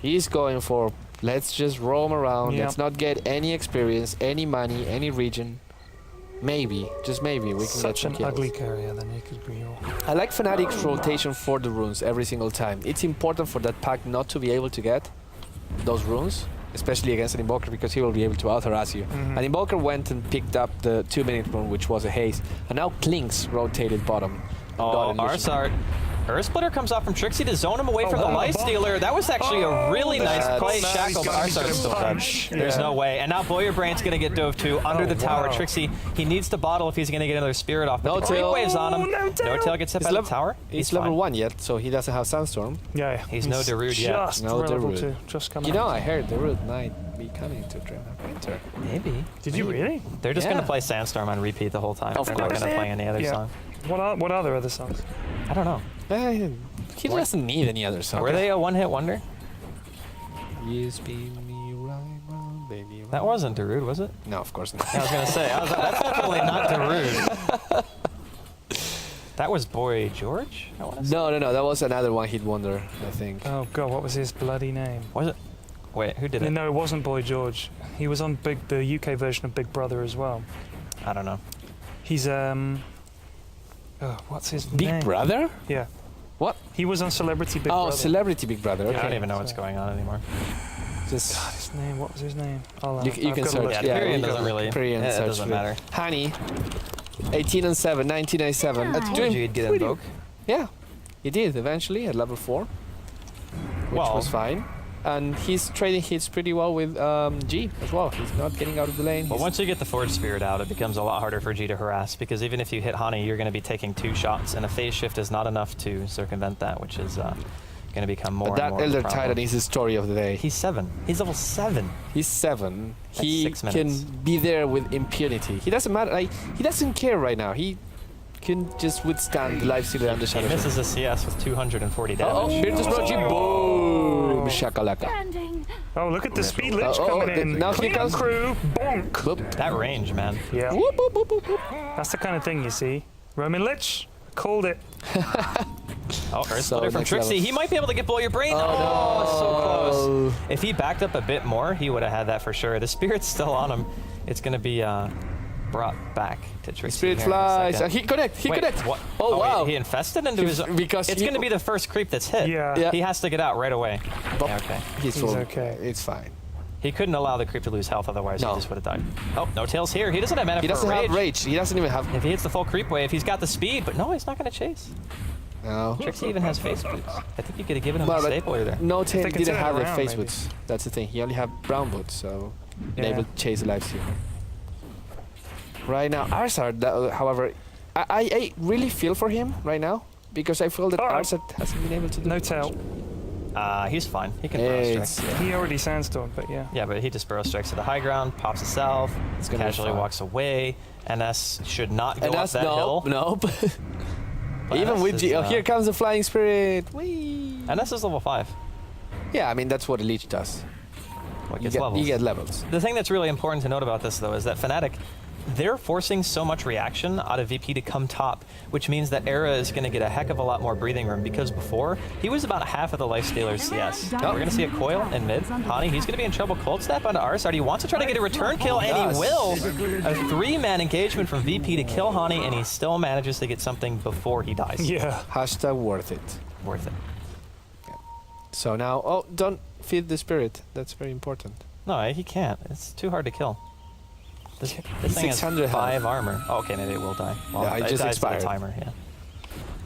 He's going for, let's just roam around, Yeah. let's not get any experience, any money, any region. Maybe, just maybe, we can get Such some an kills. ugly carrier, the Naked Griot. I like Fnatic's rotation for the runes every single time. It's important for that pack not to be able to get those runes, especially against an Invoker, because he will be able to out-harass you. Mhm. An Invoker went and picked up the 2-minute rune, which was a haste, and now Klink's rotated bottom. Oh, Got an illusion. Arsart. Earth Splitter comes off from Trixie to zone him away from the wow. Life Stealer. That was actually a really nice that's- play. Now Shackle, but Arsart's still dead. punch. There's Yeah. no way. And now Blow Your Brain's going to get dove too under the tower. wow. Trixie, he needs to bottle if he's going to get another spirit off. No But the creep tail. waves on him. No tail. No tail gets hit by the tower. He's level fine. 1 yet, so he doesn't have Sandstorm. Yeah, He's no Darude yet. Just No level Darude. 2. Just coming You know, out. I heard the root might be coming to DreamLeague Winter. Maybe. Did you really? They're just going Yeah. to play Sandstorm on repeat the whole time. Of They're not course. going to play any other Yeah. song. What are their other songs? I don't know. He doesn't need any other song. Were they a one-hit wonder? You spin me right round, baby. That round. wasn't Darude, was it? No, of course not. I was going to say, that's definitely not Darude. That was Boy George? I wanna say. No. That was another one-hit wonder, I think. Oh god, what was his bloody name? Was it? Wait, who did it? No, it wasn't Boy George. He was on the UK version of Big Brother as well. I don't know. He's what's his Big name? Brother? Yeah. What? He was on Celebrity Big Oh, Brother. Celebrity Big Brother. I Okay. don't even know what's going on anymore. Just His name. What was his name? I'll, you I've can got to search. look. Yeah, Yeah, period we doesn't really. Period It search doesn't for it. matter. Honey, 18-7, 1997. I told you he'd get invoke. Yeah, he did eventually at level 4, which Well, was fine. And he's trading hits pretty well with G as well. He's not getting out of the lane. But He's- once you get the Forge Spirit out, it becomes a lot harder for G to harass, because even if you hit Hani, you're going to be taking 2 shots, and a phase shift is not enough to circumvent that, which is going to become more but and that more of a Elder problem. Titan is the story of the day. He's 7. He's level 7. He's 7. That's He 6 can minutes. be there with impunity. He doesn't matter. Like, he doesn't care right now. He can just withstand the life stealer and the He shadow. misses a CS with 240 damage. Oh, Virtus.Pro. Boom! Shakalaka. Standing. Oh, look at the speed lich Oh, coming in. now here Clean up comes- crew. Bonk. Boop. That range, man. Yeah. Whoop, whoop, whoop, whoop, whoop. That's the kind of thing you see. Roman Lich called it. Oh, Earth So Splitter from next Trixie. level. He might be able to get Blow Your Brain. Oh, so close. If he backed up a bit more, he would have had that for sure. The Spirit's still on him. It's going to be brought back to Trixie. Spirit here in a flies. second. He connect. He Wait, connect. what? Oh, wait, wow. he infested into his. Because it's he- going to be the first creep that's hit. Yeah. Yeah. He has to get out right away. Bop. Yeah, okay. He's He's okay. It's fine. He couldn't allow the creep to lose health, otherwise No. he just would have died. Oh, no tails here. He doesn't have mana He for doesn't rage. have rage. He doesn't even have. If he hits the full creep wave, he's got the speed, but no, he's not going to chase. No. Trixie even has face boots. I think you could have given him Well, a but stapler there. No, they Tail can didn't turn it have the around, face maybe. boots. That's the thing. He only had brown boots, so they Yeah. will chase the life steal. Right now, Arsard, however, I really feel for him right now because I feel that Oh. Arsard hasn't been able to do No much. tail. He's fine. He can burrow It's, strike. He already sandstormed, but yeah. Yeah, but he just burrow strikes to the high ground, pops a self, It's gonna be casually fine. walks away. NS should not go and up that's that hill. nope. But Even NS with is, G, oh, here comes the flying spirit. Whee! NS is level 5. Yeah, I mean that's what a leech does. What You gets get, levels. you get levels. The thing that's really important to note about this, though, is that Fnatic, they're forcing so much reaction out of VP to come top, which means that Era is going to get a heck of a lot more breathing room, because before, he was about half of the lifestealer's CS. We're going to see a coil in mid. Hani, he's going to be in trouble. Cold snap onto Arsard. He wants to try to get a return kill, and he will. A 3-man engagement from VP to kill Hani, and he still manages to get something before he dies. Yeah. Hashtag worth it. Worth it. So now, oh, don't feed the spirit. That's very important. No, he can't. It's too hard to kill. This thing has 600 5 armor. Oh, okay, maybe it will die. Well, Yeah, it just dies to the expired. timer, yeah.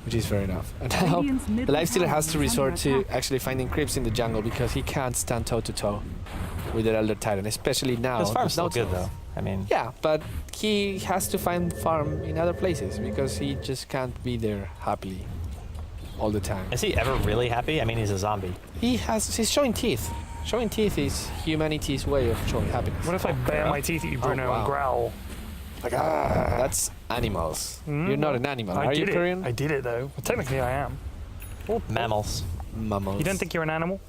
Which is fair enough. And now, the Lifestealer has to resort to actually finding creeps in the jungle because he can't stand toe-to-toe with the Elder Titan, especially now. His farm's there's still no good, tools. though. I mean, Yeah, but he has to find farm in other places because he just can't be there happily all the time. is he ever really happy? I mean, he's a zombie. He's showing teeth. Showing teeth is humanity's way of showing happiness. What if I bare my teeth at you, Bruno, wow. and growl? Like, that's animals. You're not an animal, I are you, did it. Korean? I did it though. Well, technically, I am. Mammals. Mammals. You don't think you're an animal?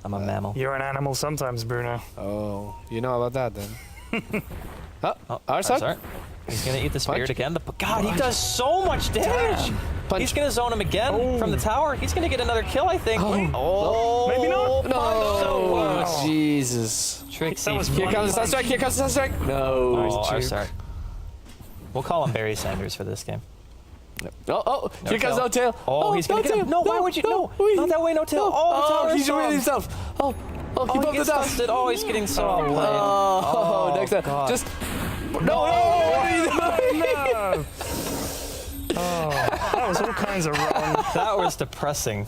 I'm a mammal. You're an animal sometimes, Bruno. Oh, you know about that then? Oh, Arsat? sorry. He's gonna eat the spirit Punch. again. God, he does so much damage. Punch. He's gonna zone him again from the tower. He's gonna get another kill, I think. Oh. Maybe not. No. So close. Jesus. Trixie. That was Here one comes the punch. sunstrike. Here comes the sunstrike. No. Oh, Juke. sorry. We'll call him Barry Sanders for this game. Oh, here comes No Tail. Oh, he's gonna get him. No, why would you? No, not that way, No Tail. Oh, the tower he's is ruining strong. himself. Oh, Oh, keep he up the gets dust. dusted. Oh, he's getting so outplayed. Oh, next time. God. Just. No. No! Oh, that was all kinds of wrong. That was depressing.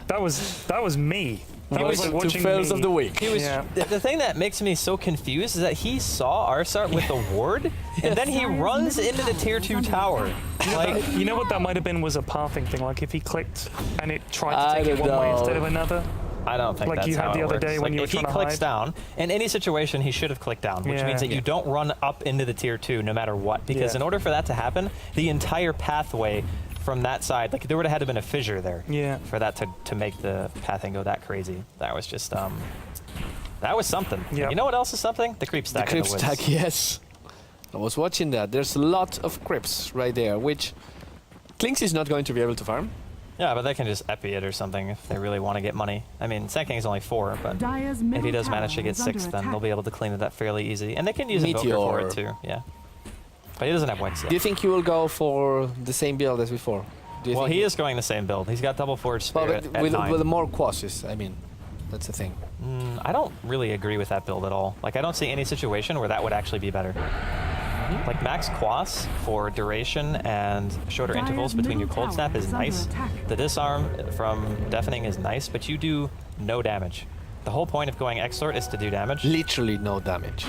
That was me. That was like Two watching fails me. of the week. He was Yeah. the thing that makes me so confused is that he saw Arsart with the ward, and then he runs into the tier 2 tower. Like, You know what that might have been was a pathing thing. Like if he clicked and it tried I to take it don't one way know. instead of another. I don't think Like that's you had how the it other works. day when Like, you were if he trying to clicks hide. down, in any situation he should have clicked down, which Yeah. means that Yeah. you don't run up into the tier 2 no matter what. Because Yeah. in order for that to happen, the entire pathway from that side, like there would have had to been a fissure there Yeah. for that to make the pathing go that crazy. That was just that was something. Yep. You know what else is something? The creep The stack. creep in the woods. stack, yes. I was watching that. There's a lot of creeps right there, which Klinks is not going to be able to farm. Yeah, but they can just epi it or something if they really want to get money. I mean, Sand King's only 4, but if he does manage to get 6, then they'll be able to clean it up fairly easy. And they can use Invoker for it Meteor. too, yeah. But he doesn't have Wings yet. Do you think he will go for the same build as before? Do you Well, think he is going the same build. He's got double Forge Well, Spirit but at 9. with more quashes, I mean. That's the thing. I don't really agree with that build at all. Like, I don't see any situation where that would actually be better. Like, max quas for duration and shorter intervals between your cold snap is nice. The disarm from deafening is nice, but you do no damage. The whole point of going Exort is to do damage. Literally no damage.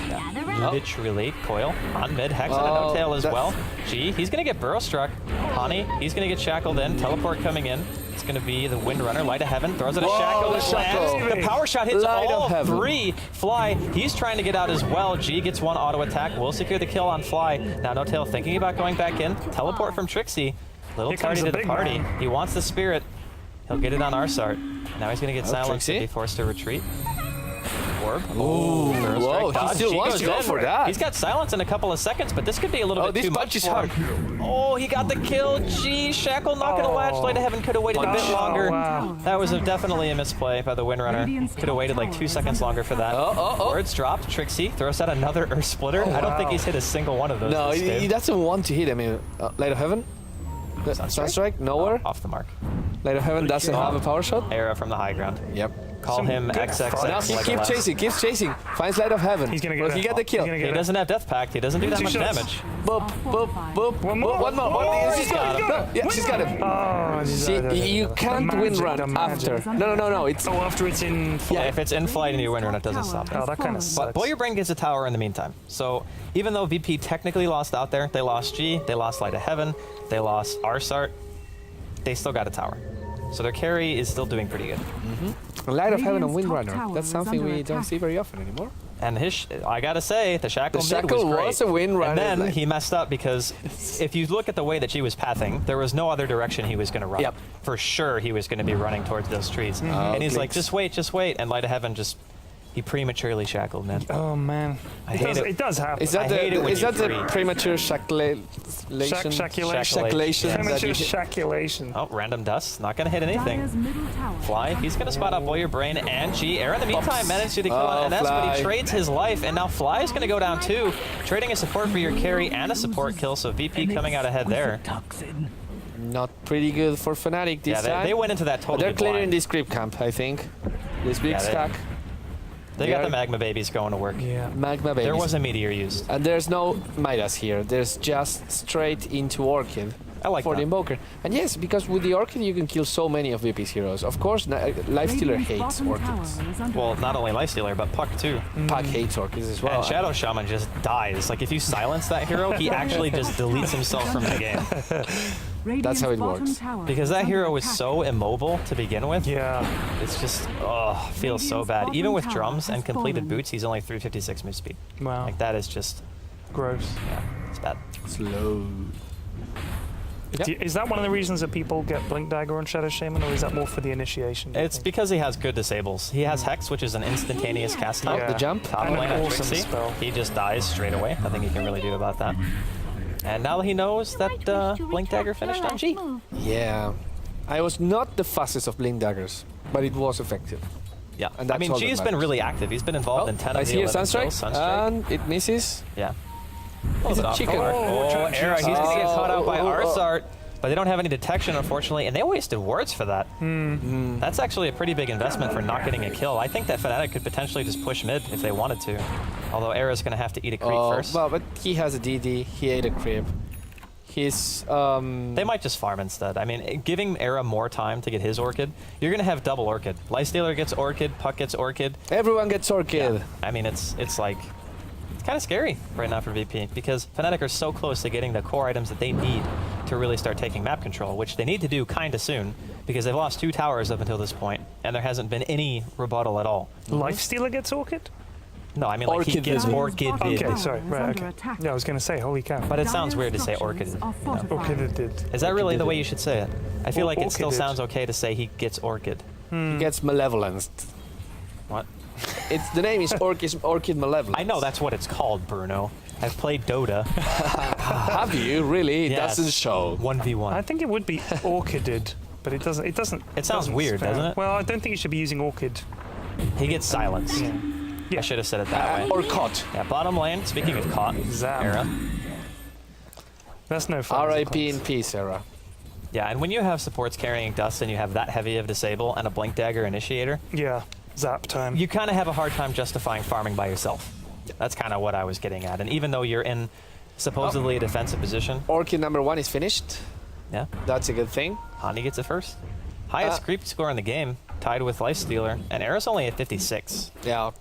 Literally, Coil on mid, Hex and a Oh, No Tail as that- well. G, he's gonna get Burrow struck. Honey, he's gonna get shackled in. Teleport coming in. It's gonna be the Windrunner, Light of Heaven, throws it a Whoa, shackle, the it shackle. lands. The power shot hits Light of all Heaven. 3. Fly, he's trying to get out as well. G gets 1 auto attack, will secure the kill on Fly. Now No Tail thinking about going back in. Teleport from Trixie. Little Here comes tardy to the the big party. man. He wants the spirit. He'll get it on Arsart. Now he's gonna get silenced Trixie. and be forced to retreat. Orb. Ooh, Throw whoa, strike he dodge. still G wants goes to go in. for that. He's got silence in a couple of seconds, but this could be a little Oh, bit this too punch much is for hard. him. Oh, he got the kill. G, Shackle not gonna latch. Light of Heaven could have waited a bit Oh, longer. wow. That was definitely a misplay by the Windrunner. Could have waited like 2 seconds longer for that. Oh. Words dropped. Trixie throws out another Earth Splitter. I don't think wow. he's hit a single one of those. No, this he game. doesn't want to hit. I mean, Light of Heaven? Sunstrike? Nowhere? Off the mark. Light of Heaven doesn't have a power shot? Arrow from the high ground. Yep. Call Some him good XXX. fight. Now he Legolas. keeps chasing. Finds Light of Heaven. He's gonna get Will it. he get the kill? He's gonna He get it. doesn't have Death Pact. He doesn't do that 2 much shots. damage. Boop, boop, boop. One more. One more. Oh, She's got him. No, yeah, she's got him. Oh, See, you can't the win magic, run the magic. after. No. It's Oh, after it's in. Yeah, if it's in flight and you Windrunner, it doesn't stop it. Oh, that kind of But sucks. Boy Your Brain gets a tower in the meantime. So even though VP technically lost out there, they lost G, they lost Light of Heaven, they lost Arsart, they still got a tower. So their carry is still doing pretty good. Light of Heaven and Radiant's top Windrunner. tower That's is something under we don't attack. see very often anymore. And I gotta say, the Shackle The mid Shackle was great. was a Windrunner, And then like- he messed up because if you look at the way that G was pathing, there was no other direction he was gonna run. Yep. For sure he was gonna be running towards those trees. And he's like, clicks. just wait. And Light of Heaven he prematurely shackled, man. Oh man, I hate it. It does happen. Is that I hate it when is you that the free. premature shaculation? Shaculation. that Premature you- shaculation. Oh, random dust. Not going to hit anything. Dire's middle tower Fly, he's going to spot out Boy Your Brain and G. Air in the meantime managed to kill Oh, on NS, but he Fly. trades his life, and now Fly is going to go down too. Trading a support for your carry and a support kill, so VP coming out ahead there. Not pretty good for Fnatic this Yeah, time. they went into that totally They're clearing blind. this creep camp, I think. This big Yeah, stack. They got the magma babies going to work. Yeah. Magma babies. There was a meteor used. And there's no Midas here. There's just straight into Orchid. I like for that. the Invoker. And yes, because with the Orchid you can kill so many of VP's heroes. Of course, Lifestealer hates Orchids. Well, not only Lifestealer, but Puck too. Puck hates Orchids as well. And Shadow Shaman just dies. Like, if you silence that hero, he actually just deletes himself from the game. That's how it works. Because that hero is so immobile to begin with. Yeah. It's just, feels so bad. Even with drums and completed boots, he's only 356 move speed. Wow. Like, that is just, Gross. yeah, it's bad. Slow. Yep. Is that one of the reasons that people get Blink Dagger on Shadow Shaman, or is that more for the initiation? do you It's think? because he has good disables. He has Hex, which is an instantaneous casting. Oh, Yeah. the jump. Top And lane an on awesome Trixie. spell. He just dies straight away. Nothing he can really do about that. And now he knows that Blink Dagger finished on G. Yeah. I was not the fastest of Blink Daggers, but it was effective. Yeah, And I that's mean, all G that has been matters. really active. He's been involved in 10 I of see the a 11 Sunstrike, kills. Sunstrike. and it misses. Yeah. It's a chicken. Oh, Era, he's going to get caught out by Oh. Arsart, but they don't have any detection, unfortunately, and they wasted wards for that. That's actually a pretty big investment for not getting a kill. I think that Fnatic could potentially just push mid if they wanted to, although Era's going to have to eat a creep first. Well, but he has a DD. He ate a creep. He's They might just farm instead. I mean, giving Era more time to get his Orchid, you're going to have double Orchid. Lifestealer gets Orchid, Puck gets Orchid. everyone gets Orchid. I mean, it's like, it's kind of scary right now for VP because Fnatic are so close to getting the core items that they need to really start taking map control, which they need to do kind of soon because they've lost 2 towers up until this point, and there hasn't been any rebuttal at all. Lifestealer gets Orchid? No, I mean, like, he Orchid gets is- Orchid. Okay, sorry. Right, okay. Yeah, I was going to say, holy cow. But it sounds weird to say Orchid. Orchid did. Is that really the way you should say it? I feel like it still Orchided. sounds okay to say he gets Orchid. He gets Malevolence. What? The name is Orchid Malevolence. I know that's what it's called, Bruno. I've played Dota. Have you really? It Yes. doesn't show. 1v1. I think it would be Orchided, but it doesn't. It doesn't. It sounds weird, spell. doesn't it? Well, I don't think you should be using Orchid. He gets silenced. Yeah. I should have said it that way. Or caught. Yeah, bottom lane, speaking of caught, Zam. Era. That's no fun. R.I.P. in peace, Sarah. Yeah, and when you have supports carrying dust and you have that heavy of disable and a Blink Dagger initiator, Yeah. Zap time. you kind of have a hard time justifying farming by yourself. That's kind of what I was getting at. And even though you're in supposedly a defensive position, Orchid number 1 is finished. yeah, That's a good thing. Hani gets it first. Highest creep score in the game, tied with Lifestealer, and Era's only at 56. Yeah.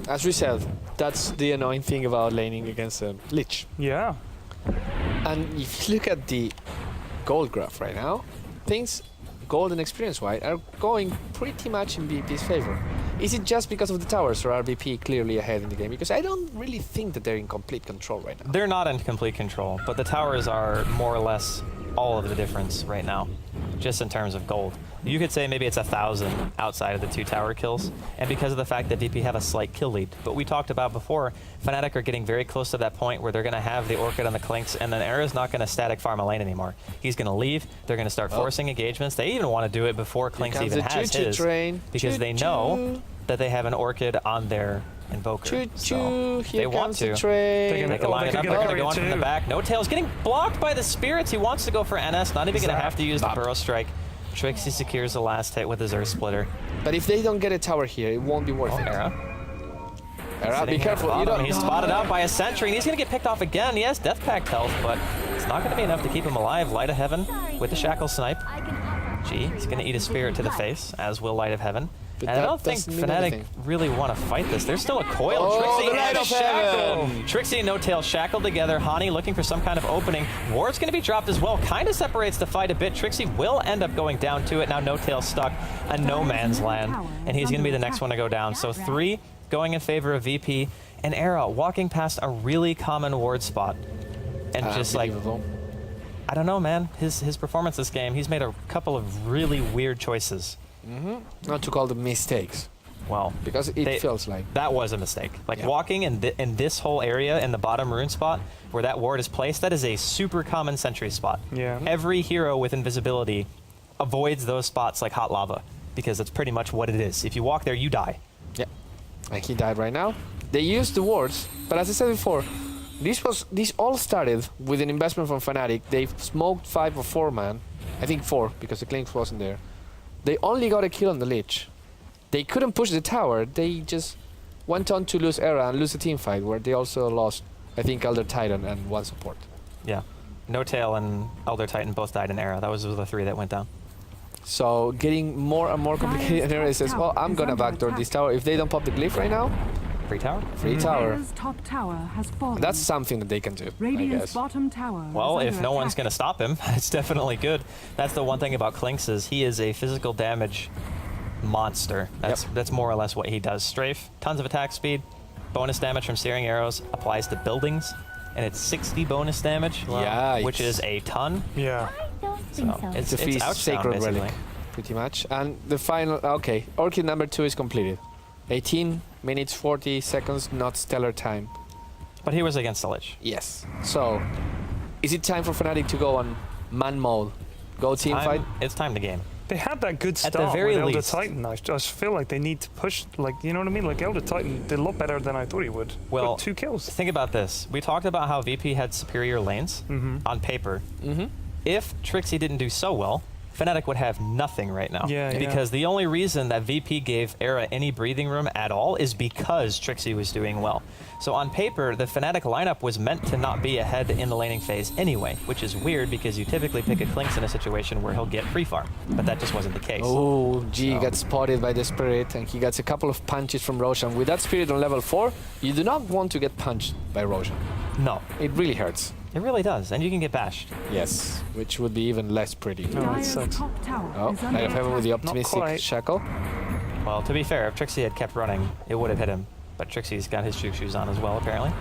As we said, that's the annoying thing about laning against a Lich. Yeah. And if you look at the gold graph right now, things, gold and experience-wise, are going pretty much in BP's favor. Is it just because of the towers, or are BP clearly ahead in the game? Because I don't really think that they're in complete control right now. They're not in complete control, but the towers are more or less all of the difference right now, just in terms of gold. You could say maybe it's 1,000 outside of the 2 tower kills, and because of the fact that VP have a slight kill lead. But we talked about before, Fnatic are getting very close to that point where they're going to have the Orchid on the Clinks, and then Era's not going to static farm a lane anymore. He's going to leave, they're going to start forcing engagements. They even want to do it before Clinks comes even the has choo-choo his, train. because they know Choo-choo. that they have an Orchid on their Invoker. Choo choo, So here they want comes to. the train. They can line it could up, get they're a going to go on courier from the too. back. No Tail's getting blocked by the Spirits. He wants to go for NS, not even going to Zap. have to use the Bop. Burrow Strike. Trixie secures the last hit with his Earth Splitter. But if they don't get a tower here, it won't be worth it. Era. Era, Sitting be here careful. at the You bottom. don't. He's spotted out by a sentry, and he's going to get picked off again. He has Death Pact health, but it's not going to be enough to keep him alive. Light of Heaven with the Shackle Snipe. Gee, he's going to eat a Spirit to the face, as will Light of Heaven. But And I that don't think doesn't mean Fnatic anything. really want to fight this. There's still a coil. Oh, Trixie the Light and a of shackle. Heaven. Trixie and No Tail shackled together. Hani looking for some kind of opening. Ward's going to be dropped as well. Kind of separates the fight a bit. Trixie will end up going down to it. Now No Tail stuck a no man's land, and he's going to be the next one to go down. So 3 going in favor of VP, and Era walking past a really common ward spot. And just like, Unbelievable. I don't know, man. His performance this game, he's made a couple of really weird choices. Not to call them mistakes, Well, because it feels like. that was a mistake. Like Yeah. walking in this whole area in the bottom rune spot where that ward is placed, that is a super common sentry spot. Yeah. Every hero with invisibility avoids those spots like hot lava because that's pretty much what it is. If you walk there, you die. Yeah. And he died right now. They used the wards, but as I said before, this all started with an investment from Fnatic. They smoked 5 or 4 man, I think 4, because the Clinks wasn't there. They only got a kill on the Lich. They couldn't push the tower. They just went on to lose Era and lose a team fight where they also lost, I think, Elder Titan and 1 support. Yeah. No Tail and Elder Titan both died in Era. That was the 3 that went down. So getting more and more complicated, and Era says, well, I'm gonna backdoor this tower. If they don't pop the glyph right now, Free tower? free tower. Radiant's top tower has fallen. That's something that they can do, I Radiant's guess. bottom tower. Well, is if under no one's attack. going to stop him, it's definitely good. That's the one thing about Clinks is he is a physical damage monster. That's more or less what he does. Strafe, tons of attack speed, bonus damage from searing arrows, applies to buildings, and it's 60 bonus damage, Yeah, which is a ton. Yeah. So It's a feast, ouch sound, sacred basically. relic, pretty much. And the final, okay, Orchid number 2 is completed. 18 minutes, 40 seconds, not stellar time. But he was against the Lich. Yes. So, is it time for Fnatic to go on man mode? Go team fight? It's time to game. They had that good At start the very with Elder least. Titan. I just feel like they need to push, like, you know what I mean? Like, Elder Titan did a lot better than I thought he would. Well, Got 2 kills. Think about this. We talked about how VP had superior lanes on paper. If Trixie didn't do so well, Fnatic would have nothing right now. Yeah. Because the only reason that VP gave Era any breathing room at all is because Trixie was doing well. So on paper, the Fnatic lineup was meant to not be ahead in the laning phase anyway, which is weird because you typically pick a Clinks in a situation where he'll get free farm. But that just wasn't the case. Oh, G So- got spotted by the Spirit, and he gets a couple of punches from Roshan. With that Spirit on level 4, you do not want to get punched by Roshan. No, It really hurts. it really does. And you can get bashed. Yes, which would be even less pretty. No, it Dyer's sucks. top tower Oh, is under Knight of Heaven with the attack. optimistic quite. shackle. Well, to be fair, if Trixie had kept running, it would have hit him. But Trixie's got his shoes on as well, apparently.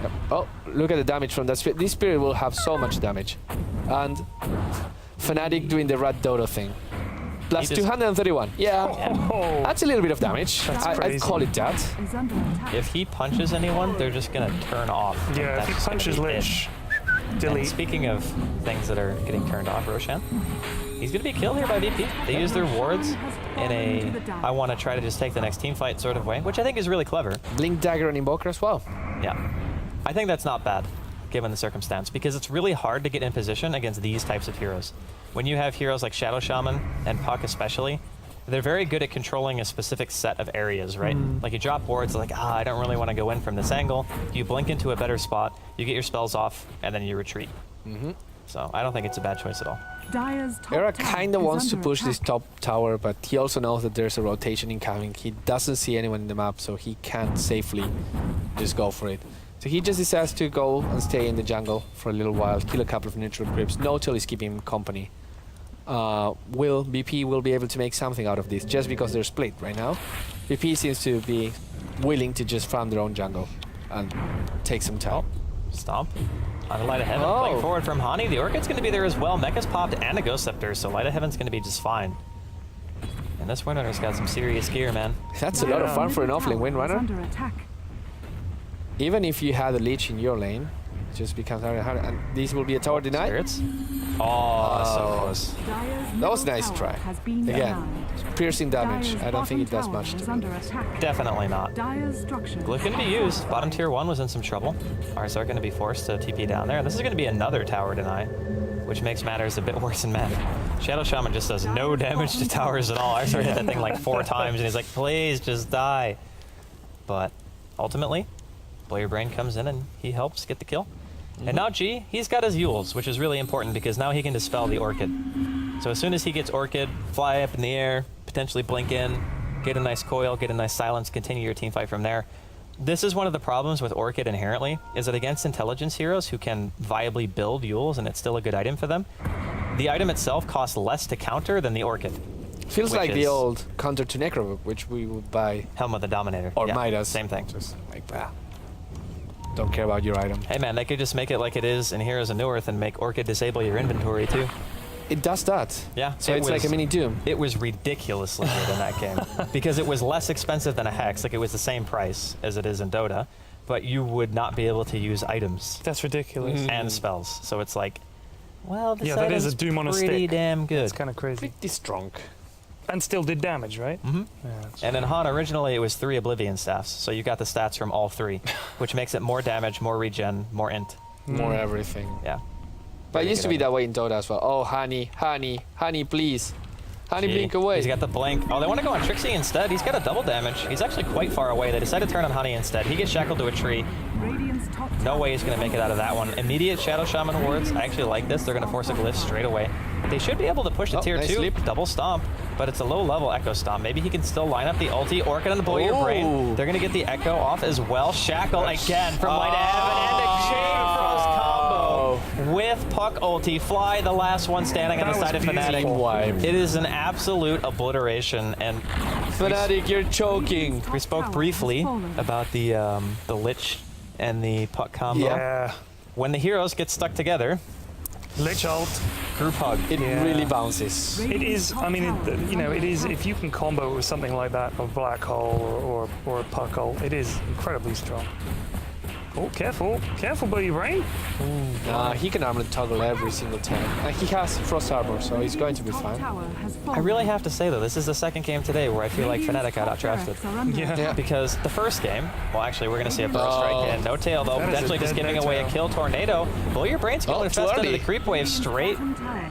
Yep. Oh, look at the damage from that Spirit. This Spirit will have so much damage. And Fnatic doing the Rat Dodo thing. Plus He just- 231. Yeah, Oh, that's a little bit of damage. I'd crazy. call it that. Is under attack. If he punches anyone, they're just going to turn off. yeah, That's if he just gonna punches be it. Lich, And delete. speaking of things that are getting turned off, Roshan, he's going to be killed here by VP. They use their wards in a I want to try to just take the next team fight sort of way, which I think is really clever. Blink Dagger and Invoker as well. Yeah. I think that's not bad, given the circumstance, because it's really hard to get in position against these types of heroes. When you have heroes like Shadow Shaman and Puck especially, they're very good at controlling a specific set of areas, right? Like you drop wards, like, I don't really want to go in from this angle. You blink into a better spot, you get your spells off, and then you retreat. So I don't think it's a bad choice at all. Dyer's top Era tower kind of is wants to under push this attack. top tower, but he also knows that there's a rotation incoming. He doesn't see anyone in the map, so he can't safely just go for it. So he just decides to go and stay in the jungle for a little while, kill a couple of neutral creeps. No-Till is keeping him company. BP will be able to make something out of this just because they're split right now. BP seems to be willing to just farm their own jungle and take some time. Stomp. On the Light of Heaven, Oh. playing forward from Hani. The Orchid's going to be there as well. Mecha's popped and a Ghost Scepter, so Light of Heaven's going to be just fine. And this Windrunner's got some serious gear, man. That's a lot of fun for an offlane Tower is Windrunner. under attack. Even if you had a Leech in your lane, it just becomes harder and harder. And this will be a tower denied. Spirits? Oh, so close. Dyer's That was a middle nice tower try. has been Again, denied. piercing damage. Dyer's I don't think it does bottom much tower to is me. under attack. Definitely not. Dyer's structures. Glyph going to be used. Bottom tier 1 was in some trouble. Arzar going to be forced to TP down there. This is going to be another tower deny, which makes matters a bit worse in men. Shadow Shaman just does no damage to towers at all. Arzar hit that thing like 4 times, and he's like, please, just die. But ultimately, Player Brain comes in, and he helps get the kill. And now G, he's got his Yules, which is really important, because now he can dispel the Orchid. So as soon as he gets Orchid, fly up in the air, potentially blink in, get a nice coil, get a nice silence, continue your team fight from there. This is one of the problems with Orchid inherently, is that against intelligence heroes who can viably build Yules and it's still a good item for them, the item itself costs less to counter than the Orchid. Feels which like the is- old counter to Necrobook, which we would buy, Helm of the Dominator. or Yeah, Midas. Same thing. Just like, don't care about your item. Hey man, they could just make it like it is in Heroes of New Earth and make Orchid disable your inventory too. It does that. Yeah. So it it's like was- a mini Doom. It was ridiculously good in that game because it was less expensive than a Hex. Like it was the same price as it is in Dota, but you would not be able to use items That's ridiculous. and spells. So it's like, well, this Yeah, that is a item's Doom on a pretty stick. damn good. It's kind of crazy. Pretty strong. And still did damage, right? Mhm. Yeah, it's- And in Han, originally it was 3 Oblivion Staffs, so you got the stats from all 3, which makes it more damage, more regen, more int. More everything. Yeah. But it used to be that way in Dota as well. Oh, honey, honey, honey, please. Honey, Gee, blink away. He's got the blink. Oh, they want to go on Trixie instead. He's got a double damage. He's actually quite far away. They decide to turn on Honey instead. He gets shackled to a tree. Radiant's top No tower way he's going to make it out of that one. Immediate Shadow Shaman wards. I actually like this. They're going to force a glyph straight away. They should be able to push to tier nice 2. sleep. Double Stomp, but it's a low-level Echo Stomp. Maybe he can still line up the ulti. Orchid and Boy Your Brain. Ooh. They're going to get the Echo off as well. Shackle again from Light Evan and a Chain Frost combo with Puck ulti. Fly, the last one standing on the That side of was Fnatic. beautiful. Wipe. It is an absolute obliteration, and Fnatic, you're choking. we spoke briefly about the Lich and the Puck combo. Yeah. When the heroes get stuck together, Lich ult. group hug. It Yeah. really bounces. It is, I mean, you know, it is, if you can combo it with something like that, a black hole or a puck ult, it is incredibly strong. Oh, careful. Careful, Boy Your Brain. Nah, he can armor toggle every single time. He has Frost Armor, so he's going to be top fine. tower has I fallen. really have to say though, this is the second game today where I feel like Fnatic got outdrafted. Yeah. Because the first game, well actually we're going to see a burst Oh. strike in. No tail though, That is a potentially just dead giving no away a tail. kill tornado. Blow Your Brain's going to too infest into early. the creep wave straight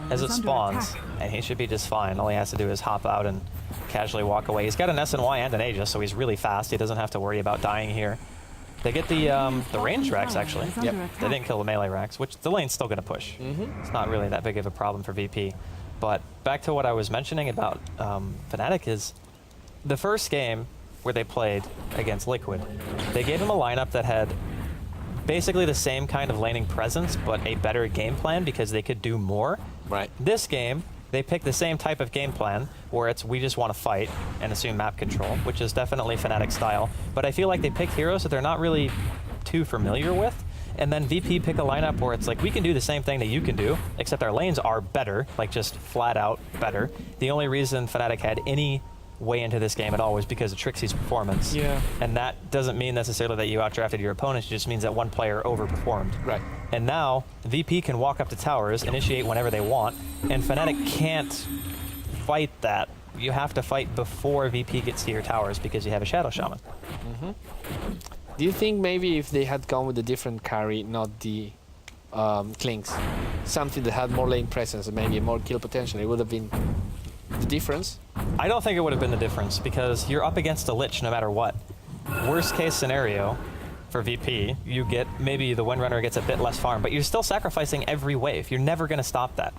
as it Is under spawns. attack. And he should be just fine. All he has to do is hop out and casually walk away. He's got an SNY and an Aegis, so he's really fast. He doesn't have to worry about dying here. They get the range racks actually. Yep. They didn't kill the melee racks, which the lane's still going to push. It's not really that big of a problem for VP. But back to what I was mentioning about Fnatic is the first game where they played against Liquid, they gave him a lineup that had basically the same kind of laning presence, but a better game plan because they could do more. Right. This game, they picked the same type of game plan where it's we just want to fight and assume map control, which is definitely Fnatic style. But I feel like they picked heroes that they're not really too familiar with. And then VP pick a lineup where it's like, we can do the same thing that you can do, except our lanes are better, like just flat out better. The only reason Fnatic had any way into this game at all was because of Trixie's performance. Yeah. And that doesn't mean necessarily that you outdrafted your opponents, it just means that one player overperformed. Right. And now, VP can walk up to towers, initiate whenever they want, and Fnatic can't fight that. You have to fight before VP gets to your towers because you have a Shadow Shaman. Do you think maybe if they had gone with a different carry, not the Clinks, something that had more lane presence and maybe more kill potential, it would have been the difference? I don't think it would have been the difference because you're up against a Lich no matter what. Worst case scenario for VP, you get maybe the Windrunner gets a bit less farm, but you're still sacrificing every wave. You're never going to stop that.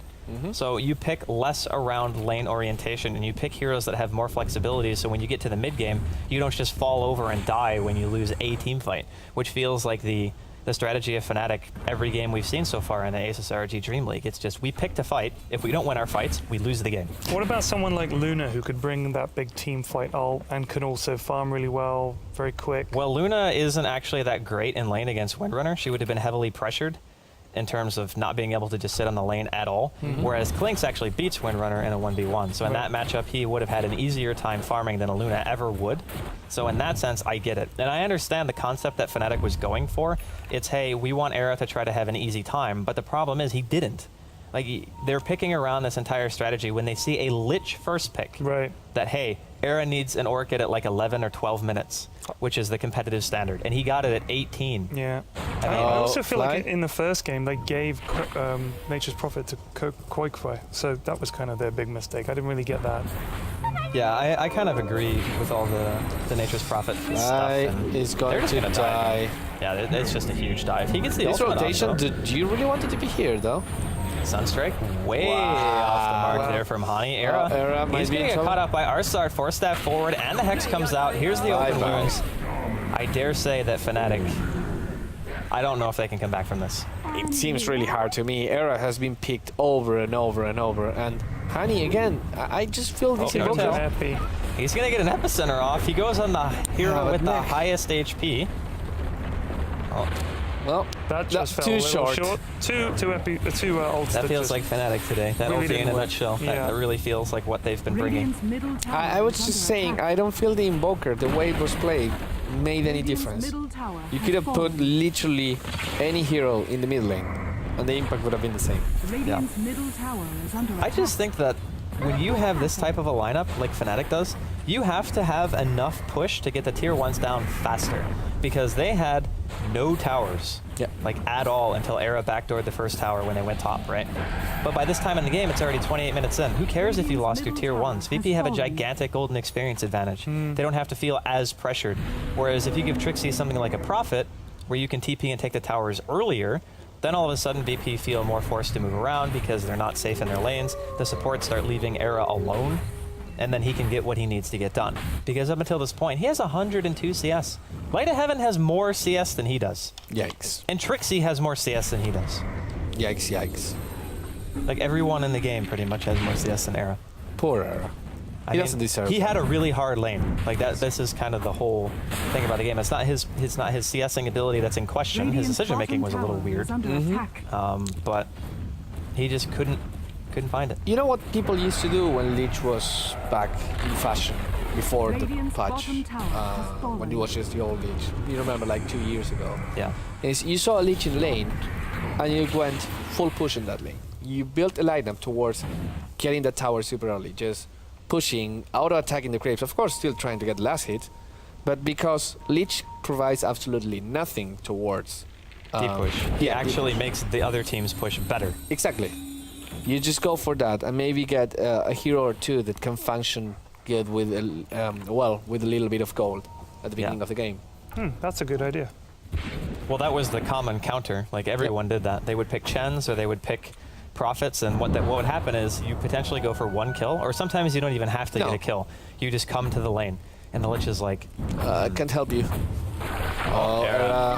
So you pick less around lane orientation and you pick heroes that have more flexibility so when you get to the mid game, you don't just fall over and die when you lose a team fight, which feels like the strategy of Fnatic every game we've seen so far in the ASUS ROG DreamLeague. It's just we pick to fight. If we don't win our fights, we lose the game. What about someone like Luna who could bring that big team fight ult and can also farm really well, very quick? Well, Luna isn't actually that great in lane against Windrunner. She would have been heavily pressured in terms of not being able to just sit on the lane at all, whereas Clinks actually beats Windrunner in a 1v1. So in that matchup, he would have had an easier time farming than a Luna ever would. So in that sense, I get it. And I understand the concept that Fnatic was going for. It's, hey, we want Era to try to have an easy time, but the problem is he didn't. Like, they're picking around this entire strategy when they see a Lich first pick. Right. That, hey, Era needs an Orchid at like 11 or 12 minutes, which is the competitive standard. And he got it at 18. Yeah. I mean, I also feel Fly? like in the first game they gave Nature's Prophet to Quakefire, so that was kind of their big mistake. I didn't really get that. Yeah, I kind of agree with all the Nature's Prophet stuff. Fly and is they're going just to gonna die. Yeah, it's just a huge dive. He gets the This ultimate rotation, off, though. do you really want it to be here though? Sunstrike way off the mark there from Hani. Era, Era might he's be in getting trouble. caught up by Arsar, force staff forward, and the Hex comes out. Here's the open Bye-bye. wounds. I dare say that Fnatic, I don't know if they can come back from this. It seems really hard to me. Era has been picked over and over and over, and Hani again. I just feel this no invoker. tail. Happy. He's gonna get an epicenter off. He goes on the hero Yeah, with the but Nick- highest HP. Oh, Well, That just fell too a little short. Two ults. that feels just like Fnatic today. That really ulti in didn't a work. nutshell. That, Yeah. that really feels like what they've been bringing. Radiant's middle tower I was is just under saying, attack. I don't feel the invoker, the way it was played, made any Radiant's difference. middle tower You has could have put fallen. literally any hero in the mid lane, and the impact would have been the same. Radiant's middle tower is under I attack. just think that when you have this type of a lineup like Fnatic does, you have to have enough push to get the tier 1s down faster. Because they had no towers, like at all, until Era backdoored the first tower when they went top, right? But by this time in the game, it's already 28 minutes in. Who cares if you lost your tier 1s? VP have a gigantic golden experience advantage. They don't have to feel as pressured. Whereas if you give Trixie something like a Prophet, where you can TP and take the towers earlier, then all of a sudden VP feel more forced to move around because they're not safe in their lanes. The supports start leaving Era alone, and then he can get what he needs to get done. Because up until this point, he has 102 CS. Light of Heaven has more CS than he does. Yikes. And Trixie has more CS than he does. Yikes, yikes. Like everyone in the game pretty much has more CS than Era. Poor Era. He doesn't deserve He that. had a really hard lane. Like that. This is kind of the whole thing about the game. It's not his CSing ability that's in question. His decision making was a little weird. But he just couldn't find it. You know what people used to do when Lich was back in fashion before the patch? When he was just the old Lich. You remember like 2 years ago. Yeah. Is you saw a Lich in lane and you went full push in that lane. You built a lineup towards getting the tower super early, just pushing, auto-attacking the creeps, of course still trying to get the last hit, but because Lich provides absolutely nothing towards Deep push. He actually makes the other team's push better. Exactly. You just go for that and maybe get a hero or two that can function good with with a little bit of gold at the beginning of the game. That's a good idea. Well, that was the common counter. Like everyone did that. They would pick Chens or they would pick Prophets, and what would happen is you potentially go for 1 kill, or sometimes you don't even have to get a kill. You just come to the lane, and the Lich is like, I can't help you.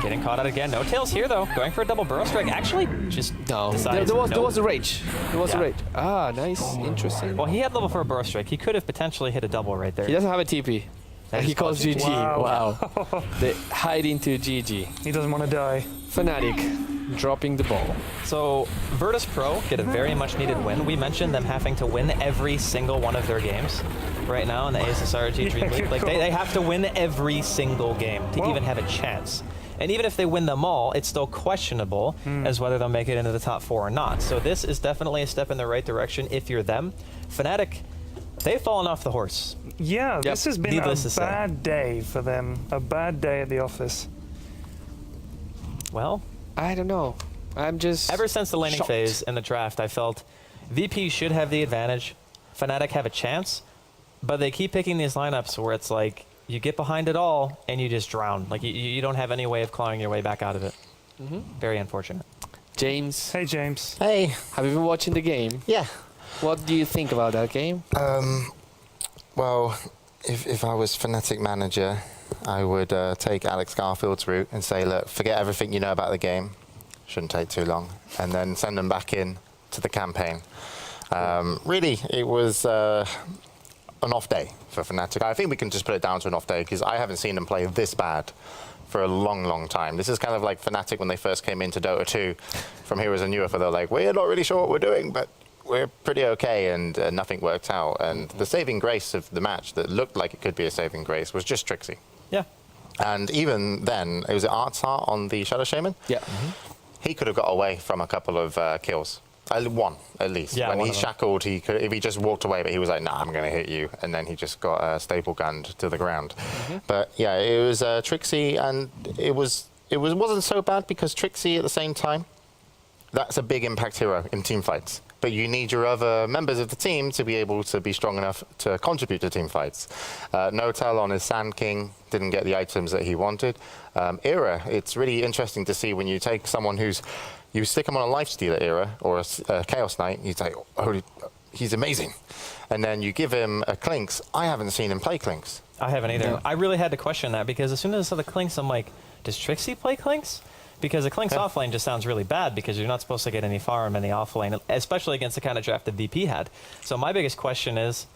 Getting caught out again. No tails here though. Going for a double burrow strike. Actually, just No, decides there was a rage. There was a Yeah. rage. Ah, nice, interesting. Well, he had level 4 burrow strike. He could have potentially hit a double right there. He doesn't have a TP. That He is calls possible. GG. Wow. Wow. They hide into GG. He doesn't want to die. Fnatic dropping the ball. So Virtus.Pro get a very much needed win. We mentioned them having to win every single one of their games right now in the ASUS ROG DreamLeague. Like they have to win every single game to even have a chance. And even if they win them all, it's still questionable as whether they'll make it into the top 4 or not. So this is definitely a step in the right direction if you're them. Fnatic, they've fallen off the horse. Yeah, this has been Needless to a say. bad day for them. A bad day at the office. Well, I don't know. I'm just ever since the laning shocked. phase in the draft, I felt VP should have the advantage. Fnatic have a chance, but they keep picking these lineups where it's like you get behind it all and you just drown. Like you don't have any way of clawing your way back out of it. Very unfortunate. James, Hey, James. Hey, have you been watching the game? yeah. What do you think about that game? Well, if I was Fnatic manager, I would take Alex Garfield's route and say, look, forget everything you know about the game. Shouldn't take too long. And then send them back in to the campaign. Really, it was an off day for Fnatic. I think we can just put it down to an off day because I haven't seen them play this bad for a long, long time. This is kind of like Fnatic when they first came into Dota 2 from Heroes and Newer, they're like, we're not really sure what we're doing, but we're pretty okay, and nothing worked out. And the saving grace of the match that looked like it could be a saving grace was just Trixie. Yeah. And even then, it was Artsar on the Shadow Shaman. Yeah. He could have got away from a couple of kills. One, at least. Yeah, when one he of them. shackled, he could, if he just walked away, but he was like, nah, I'm going to hit you. And then he just got staple gunned to the ground. But yeah, it was Trixie, and it wasn't so bad because Trixie at the same time, that's a big impact hero in team fights. But you need your other members of the team to be able to be strong enough to contribute to team fights. Notel on his Sand King didn't get the items that he wanted. Era, it's really interesting to see when you take someone you stick him on a Lifestealer Era or a Chaos Knight, you say, oh, he's amazing. And then you give him a Clinks. I haven't seen him play Clinks. I haven't either. No. I really had to question that because as soon as I saw the Clinks, I'm like, does Trixie play Clinks? Because a Clinks offlane just sounds really bad because you're not supposed to get any farm in the offlane, especially against the kind of draft that VP had. So my biggest question is,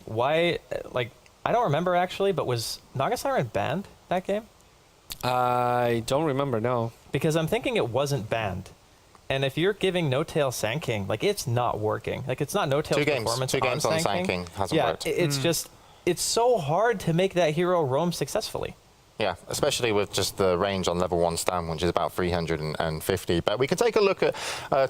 why, like, I don't remember actually, but was Naga Siren banned that game? I don't remember, no. Because I'm thinking it wasn't banned. And if you're giving No Tail Sand King, like, it's not working. Like, it's not No Tail's performance Two games on Sand Sand King hasn't Yeah, worked. it's just, it's so hard to make that hero roam successfully. Yeah, especially with just the range on level 1 stun, which is about 350. But we can take a look at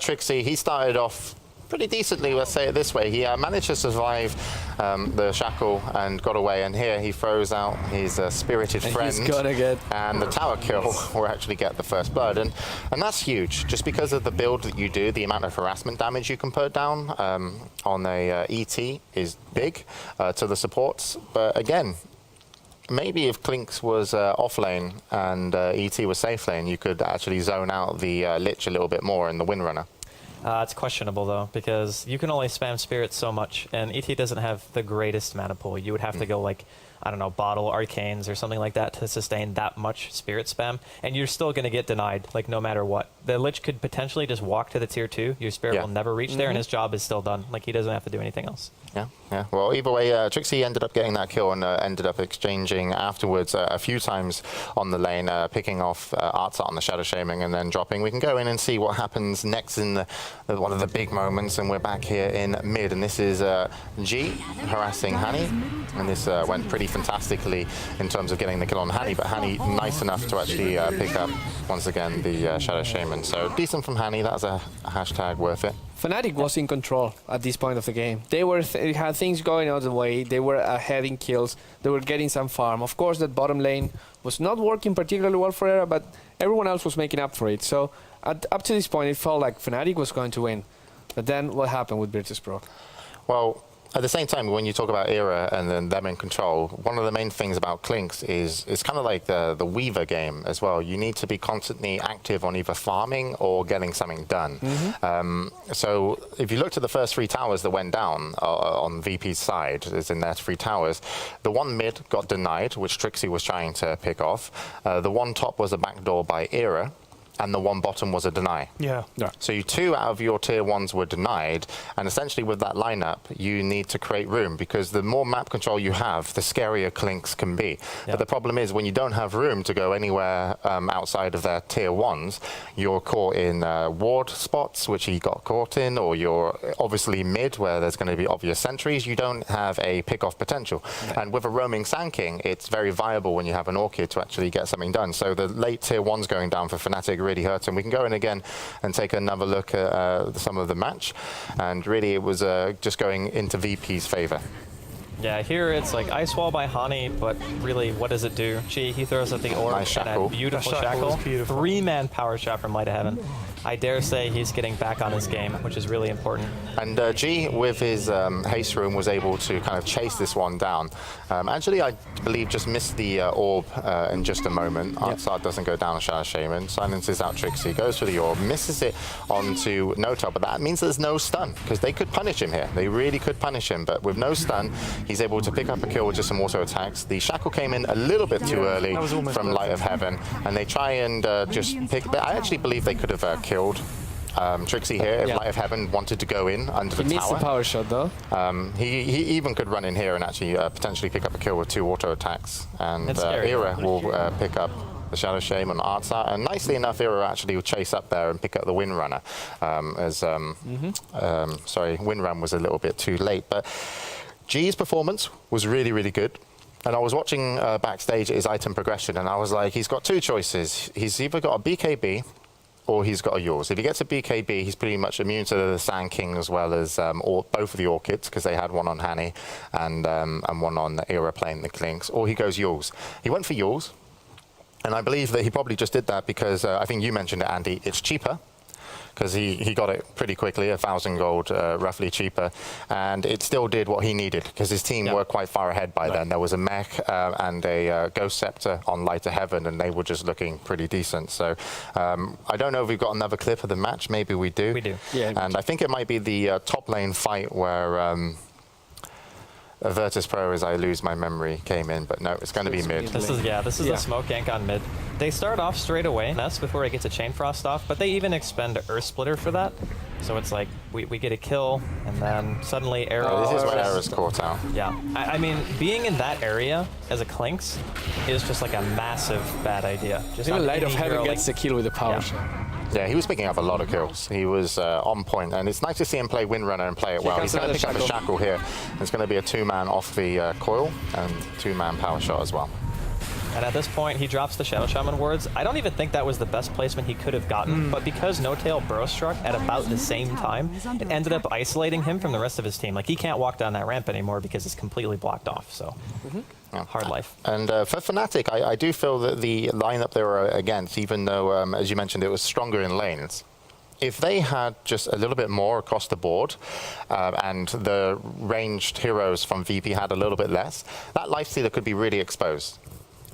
Trixie. He started off pretty decently, let's say it this way. He managed to survive the shackle and got away, and here he throws out his spirited friend. He's gonna get... And the tower kill will actually get the first blood. And that's huge, just because of the build that you do, the amount of harassment damage you can put down on a ET is big to the supports. But again, maybe if Klinks was off lane and ET was safe lane, you could actually zone out the Lich a little bit more in the Windrunner. It's questionable, though, because you can only spam Spirits so much, and ET doesn't have the greatest mana pool. You would have to go, like, I don't know, bottle Arcanes or something like that to sustain that much Spirit spam, and you're still going to get denied, like, no matter what. The Lich could potentially just walk to the tier 2. Your Spirit will never reach there, and his job is still done. Like, he doesn't have to do anything else. Yeah. Well, either way, Trixie ended up getting that kill and ended up exchanging afterwards a few times on the lane, picking off Artsat on the Shadow Shaming and then dropping. We can go in and see what happens next in one of the big moments, and we're back here in mid, and this is G harassing Hani, and this went pretty fantastically in terms of getting the kill on Hani, but Hani nice enough to actually pick up, once again, the Shadow Shaman. So decent from Hani, that was a hashtag worth it. Fnatic was in control at this point of the game. They had things going out of the way. They were ahead in kills. They were getting some farm. Of course, that bottom lane was not working particularly well for Era, but everyone else was making up for it. So up to this point, it felt like Fnatic was going to win. But then what happened with Virtus.Pro? Well, at the same time, when you talk about Era and then them in control, one of the main things about Klinks is it's kind of like the Weaver game as well. You need to be constantly active on either farming or getting something done. So if you looked at the first 3 towers that went down on VP's side, as in their 3 towers, the one mid got denied, which Trixie was trying to pick off. The one top was a backdoor by Era, and the one bottom was a deny. Yeah. So 2 out of your tier 1s were denied, and essentially with that lineup, you need to create room, because the more map control you have, the scarier Klinks can be. But the problem is, when you don't have room to go anywhere outside of their tier 1s, you're caught in ward spots, which he got caught in, or you're obviously mid, where there's going to be obvious sentries. You don't have a pick-off potential. And with a roaming Sand King, it's very viable when you have an Orchid to actually get something done. So the late tier 1s going down for Fnatic really hurt him. We can go in again and take another look at some of the match, and really it was just going into VP's favor. Yeah, here it's like Ice Wall by Hani, but really, what does it do? Gee, he throws out the orb Nice and a beautiful shackle. 3-man power shot from Light of Heaven. I dare say he's getting back on his game, which is really important. And G, with his haste room, was able to kind of chase this one down. Actually, I believe just missed the orb in just a moment. Artsad doesn't go down a Shadow Shaman, silences out Trixie, goes for the orb, misses it onto Nota, but that means there's no stun, because they could punish him here. They really could punish him, but with no stun, he's able to pick up a kill with just some auto attacks. The shackle came in a little bit too early from Light of Heaven, and they try and just pick. I actually believe they could have killed Trixie here if Light of Heaven wanted to go in under the tower. He missed the power shot, though. He even could run in here and actually potentially pick up a kill with 2 auto attacks, and Era will pick up the Shadow Shame on Artsat, and nicely enough, Era actually will chase up there and pick up the Windrunner, sorry, Windrun was a little bit too late, but G's performance was really, really good. And I was watching backstage at his item progression, and I was like, he's got 2 choices. He's either got a BKB or he's got a yours. If he gets a BKB, he's pretty much immune to the Sand King as well as both of the Orchids, because they had one on Hani and one on the Era playing the Klinks, or he goes yours. He went for yours, and I believe that he probably just did that because I think you mentioned it, Andy, it's cheaper. Because he got it pretty quickly, 1,000 gold, roughly cheaper, and it still did what he needed, because his team were quite far ahead by then. There was a mech and a Ghost Scepter on Light of Heaven, and they were just looking pretty decent. So I don't know if we've got another clip of the match. Maybe we do. We do. Yeah. And I think it might be the top lane fight where Virtus.Pro, as I lose my memory, came in, but no, it's going to be mid. This is a smoke gank on mid. They start off straight away, that's before it gets a Chain Frost off, but they even expend Earth Splitter for that. So it's like, we get a kill, and then suddenly Arrow... This is where Arrow's caught out. Yeah, I mean, being in that area as a Klinks is just like a massive bad idea. Just even Light of Heaven gets the kill with the power shot. Yeah, he was picking up a lot of kills. He was on point, and it's nice to see him play Windrunner and play it well. He's going to pick up a shackle here. It's going to be a 2-man off the coil and 2-man power shot as well. And at this point, he drops the Shadow Shaman wards. I don't even think that was the best placement he could have gotten, but because No-Tail burrow struck at about the same time, it ended up isolating him from the rest of his team. Like, he can't walk down that ramp anymore because it's completely blocked off, so hard life. And for Fnatic, I do feel that the lineup they were against, even though, as you mentioned, it was stronger in lanes, if they had just a little bit more across the board and the ranged heroes from VP had a little bit less, that lifestealer could be really exposed.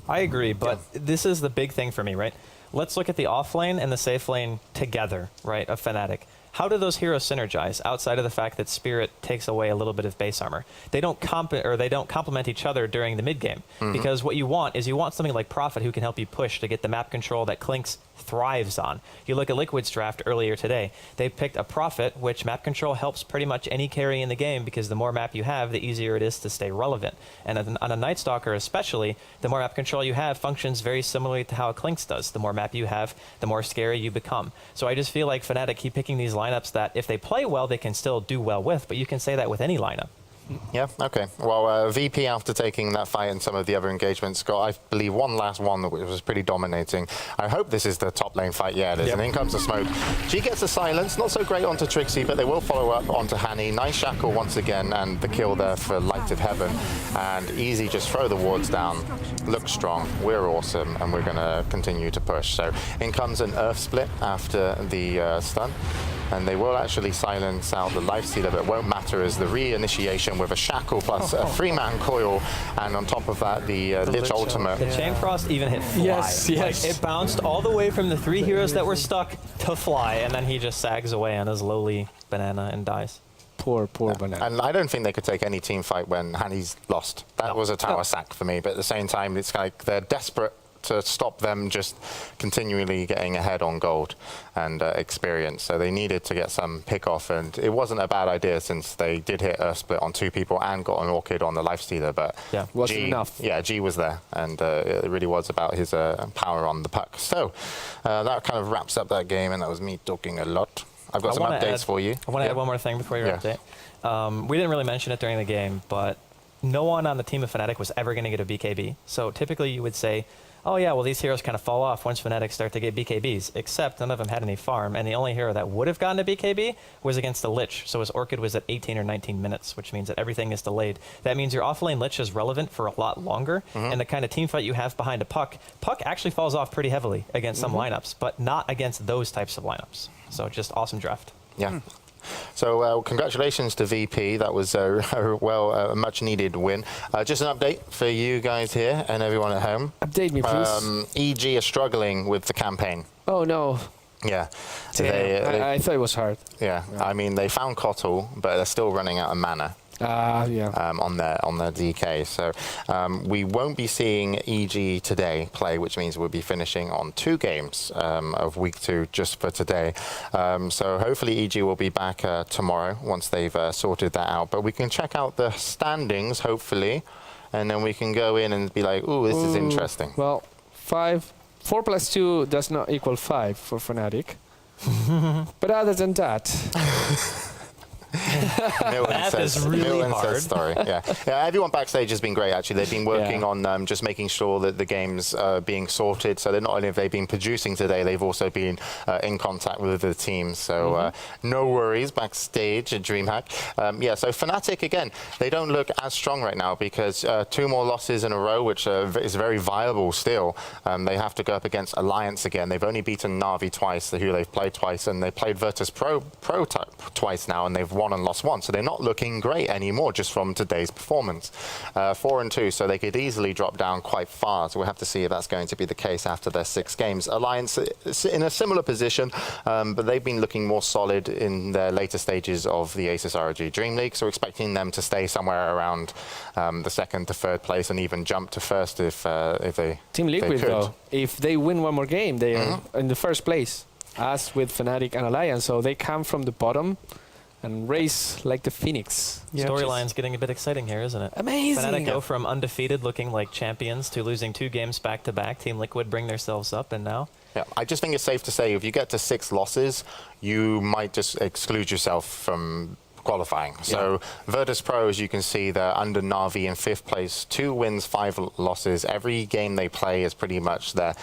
I agree, but this is the big thing for me, right? Let's look at the off lane and the safe lane together, right, of Fnatic. How do those heroes synergize outside of the fact that Spirit takes away a little bit of base armor? They don't complement each other during the mid game because what you want is something like Prophet who can help you push to get the map control that Clinkz thrives on. You look at Liquid's draft earlier today. They picked a Prophet, which map control helps pretty much any carry in the game because the more map you have, the easier it is to stay relevant. And on a Night Stalker especially, the more map control you have functions very similarly to how a Clinkz does. The more map you have, the more scary you become. So I just feel like Fnatic keep picking these lineups that if they play well, they can still do well with, but you can say that with any lineup. Yeah, okay. Well, VP, after taking that fight and some of the other engagements, got, I believe, one last one that was pretty dominating. I hope this is the top lane fight. Yeah, it is. And in comes the smoke. G gets a silence. Not so great onto Trixie, but they will follow up onto Hani. Nice shackle once again, and the kill there for Light of Heaven. And Easy just throw the wards down. Look strong. We're awesome, and we're going to continue to push. So in comes an Earth Split after the stun. And they will actually silence out the Lifestealer, but it won't matter as the reinitiation with a shackle plus a 3-man coil, and on top of that, the Lich ultimate. The Chain Frost even hit fly. Yes. Like, it bounced all the way from the 3 heroes that were stuck to fly, and then he just sags away on his lowly banana and dies. Poor banana. And I don't think they could take any team fight when Hani's lost. That was a tower sack for me, but at the same time, it's like they're desperate to stop them just continually getting ahead on gold and experience. So they needed to get some pick off, and it wasn't a bad idea since they did hit Earth Split on 2 people and got an Orchid on the Lifestealer, but wasn't enough. Yeah, G was there, and it really was about his power on the puck. So that kind of wraps up that game, and that was me talking a lot. I've got some updates for you. I want to add one more thing before your update. We didn't really mention it during the game, but no one on the team of Fnatic was ever going to get a BKB. So typically you would say, oh yeah, well these heroes kind of fall off once Fnatic start to get BKBs, except none of them had any farm, and the only hero that would have gotten a BKB was against the Lich, so his Orchid was at 18 or 19 minutes, which means that everything is delayed. That means your off-lane Lich is relevant for a lot longer, and the kind of team fight you have behind a Puck actually falls off pretty heavily against some lineups, but not against those types of lineups. So just awesome draft. Yeah. So congratulations to VP. That was a much needed win. Just an update for you guys here and everyone at home. Update me, please. EG are struggling with the campaign. Oh no. Yeah. I thought it was hard. Yeah. I mean, they found Kotl, but they're still running out of mana. On their DK. So we won't be seeing EG today play, which means we'll be finishing on 2 games of week 2 just for today. So hopefully EG will be back tomorrow once they've sorted that out. But we can check out the standings, hopefully, and then we can go in and be like, ooh, this is interesting. Well, 4 plus 2 does not equal 5 for Fnatic. But other than that... Math is really hard. Sorry. Yeah, everyone backstage has been great, actually. They've been working on just making sure that the game's being sorted. So they're not only have they been producing today, they've also been in contact with the team. So no worries backstage at DreamHack. So Fnatic, again, they don't look as strong right now because 2 more losses in a row, which is very viable still. They have to go up against Alliance again. They've only beaten Na'Vi twice, who they've played twice, and they played Virtus.Pro twice now, and they've won and lost 1, so they're not looking great anymore just from today's performance. 4-2, so they could easily drop down quite far, so we'll have to see if that's going to be the case after their 6 games. Alliance is in a similar position, but they've been looking more solid in their later stages of the ASUS ROG DreamLeague, so we're expecting them to stay somewhere around the 2nd to 3rd place and even jump to 1st if they Team Liquid, could. though, if they win 1 more game, they are in the 1st place, as with Fnatic and Alliance, so they come from the bottom and race like the Phoenix. Storyline's getting a bit exciting here, isn't it? Amazing. Fnatic go from undefeated, looking like champions, to losing 2 games back-to-back. Team Liquid bring themselves up, and now... Yeah, I just think it's safe to say if you get to 6 losses, you might just exclude yourself from qualifying. So Virtus.Pro, as you can see, they're under Na'Vi in 5th place, 2 wins, 5 losses. Every game they play is pretty much their,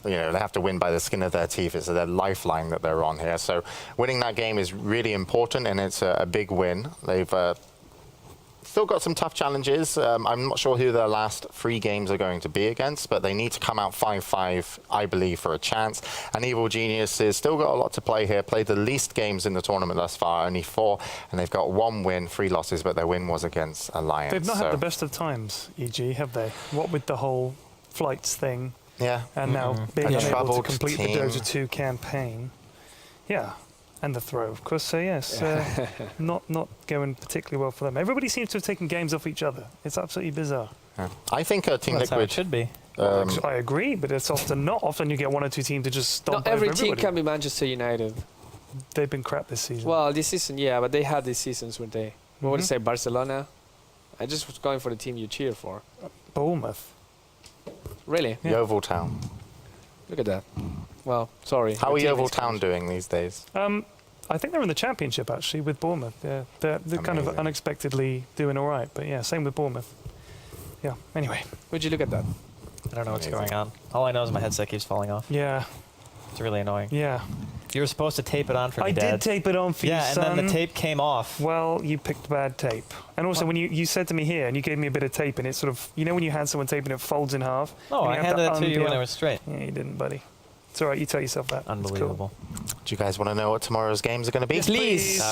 they have to win by the skin of their teeth. It's their lifeline that they're on here. So winning that game is really important, and it's a big win. They've still got some tough challenges. I'm not sure who their last 3 games are going to be against, but they need to come out 5-5, I believe, for a chance. And Evil Geniuses still got a lot to play here. Played the least games in the tournament thus far, only 4, and they've got 1 win, 3 losses, but their win was against Alliance. They've not had the best of times, EG, have they? What with the whole flights thing, and now being unable to complete the Dota 2 campaign. Yeah. And the throw, of course. So yes, not going particularly well for them. Everybody seems to have taken games off each other. It's absolutely bizarre. Yeah. I think Team That's how Liquid it should be. I agree, but it's often not. Often you get 1 or 2 teams to just stomp Not every over team everybody. can be Manchester United. They've been crap this season. Well, this season, yeah, but they had these seasons where they. What would you say, Barcelona? I just was going for the team you cheer for. Bournemouth. Really? Yeah. Yeovil Town. Look at that. Well, sorry. How your are team Yeovil is Town doing these days? I think they're in the championship actually with Bournemouth. They're kind of Amazing. unexpectedly doing all right. But yeah, same with Bournemouth. Yeah. Anyway. Would you look at that? I don't know what's Amazing. going on. All I know is my headset keeps falling off. Yeah. It's really annoying. Yeah. You were supposed to tape it on for me, I Dad. did tape it on for you, Yeah, and son. then the tape came off. Well, you picked bad tape. And also, when you said to me here, and you gave me a bit of tape, and it sort of, when you hand someone tape and it folds in half? No, and I you have handed it to you when unpeel- it was straight. Yeah, you didn't, buddy. It's all right, you tell yourself that. It's cool. Unbelievable. Do you guys want to know what tomorrow's games are going to be? Yes, please.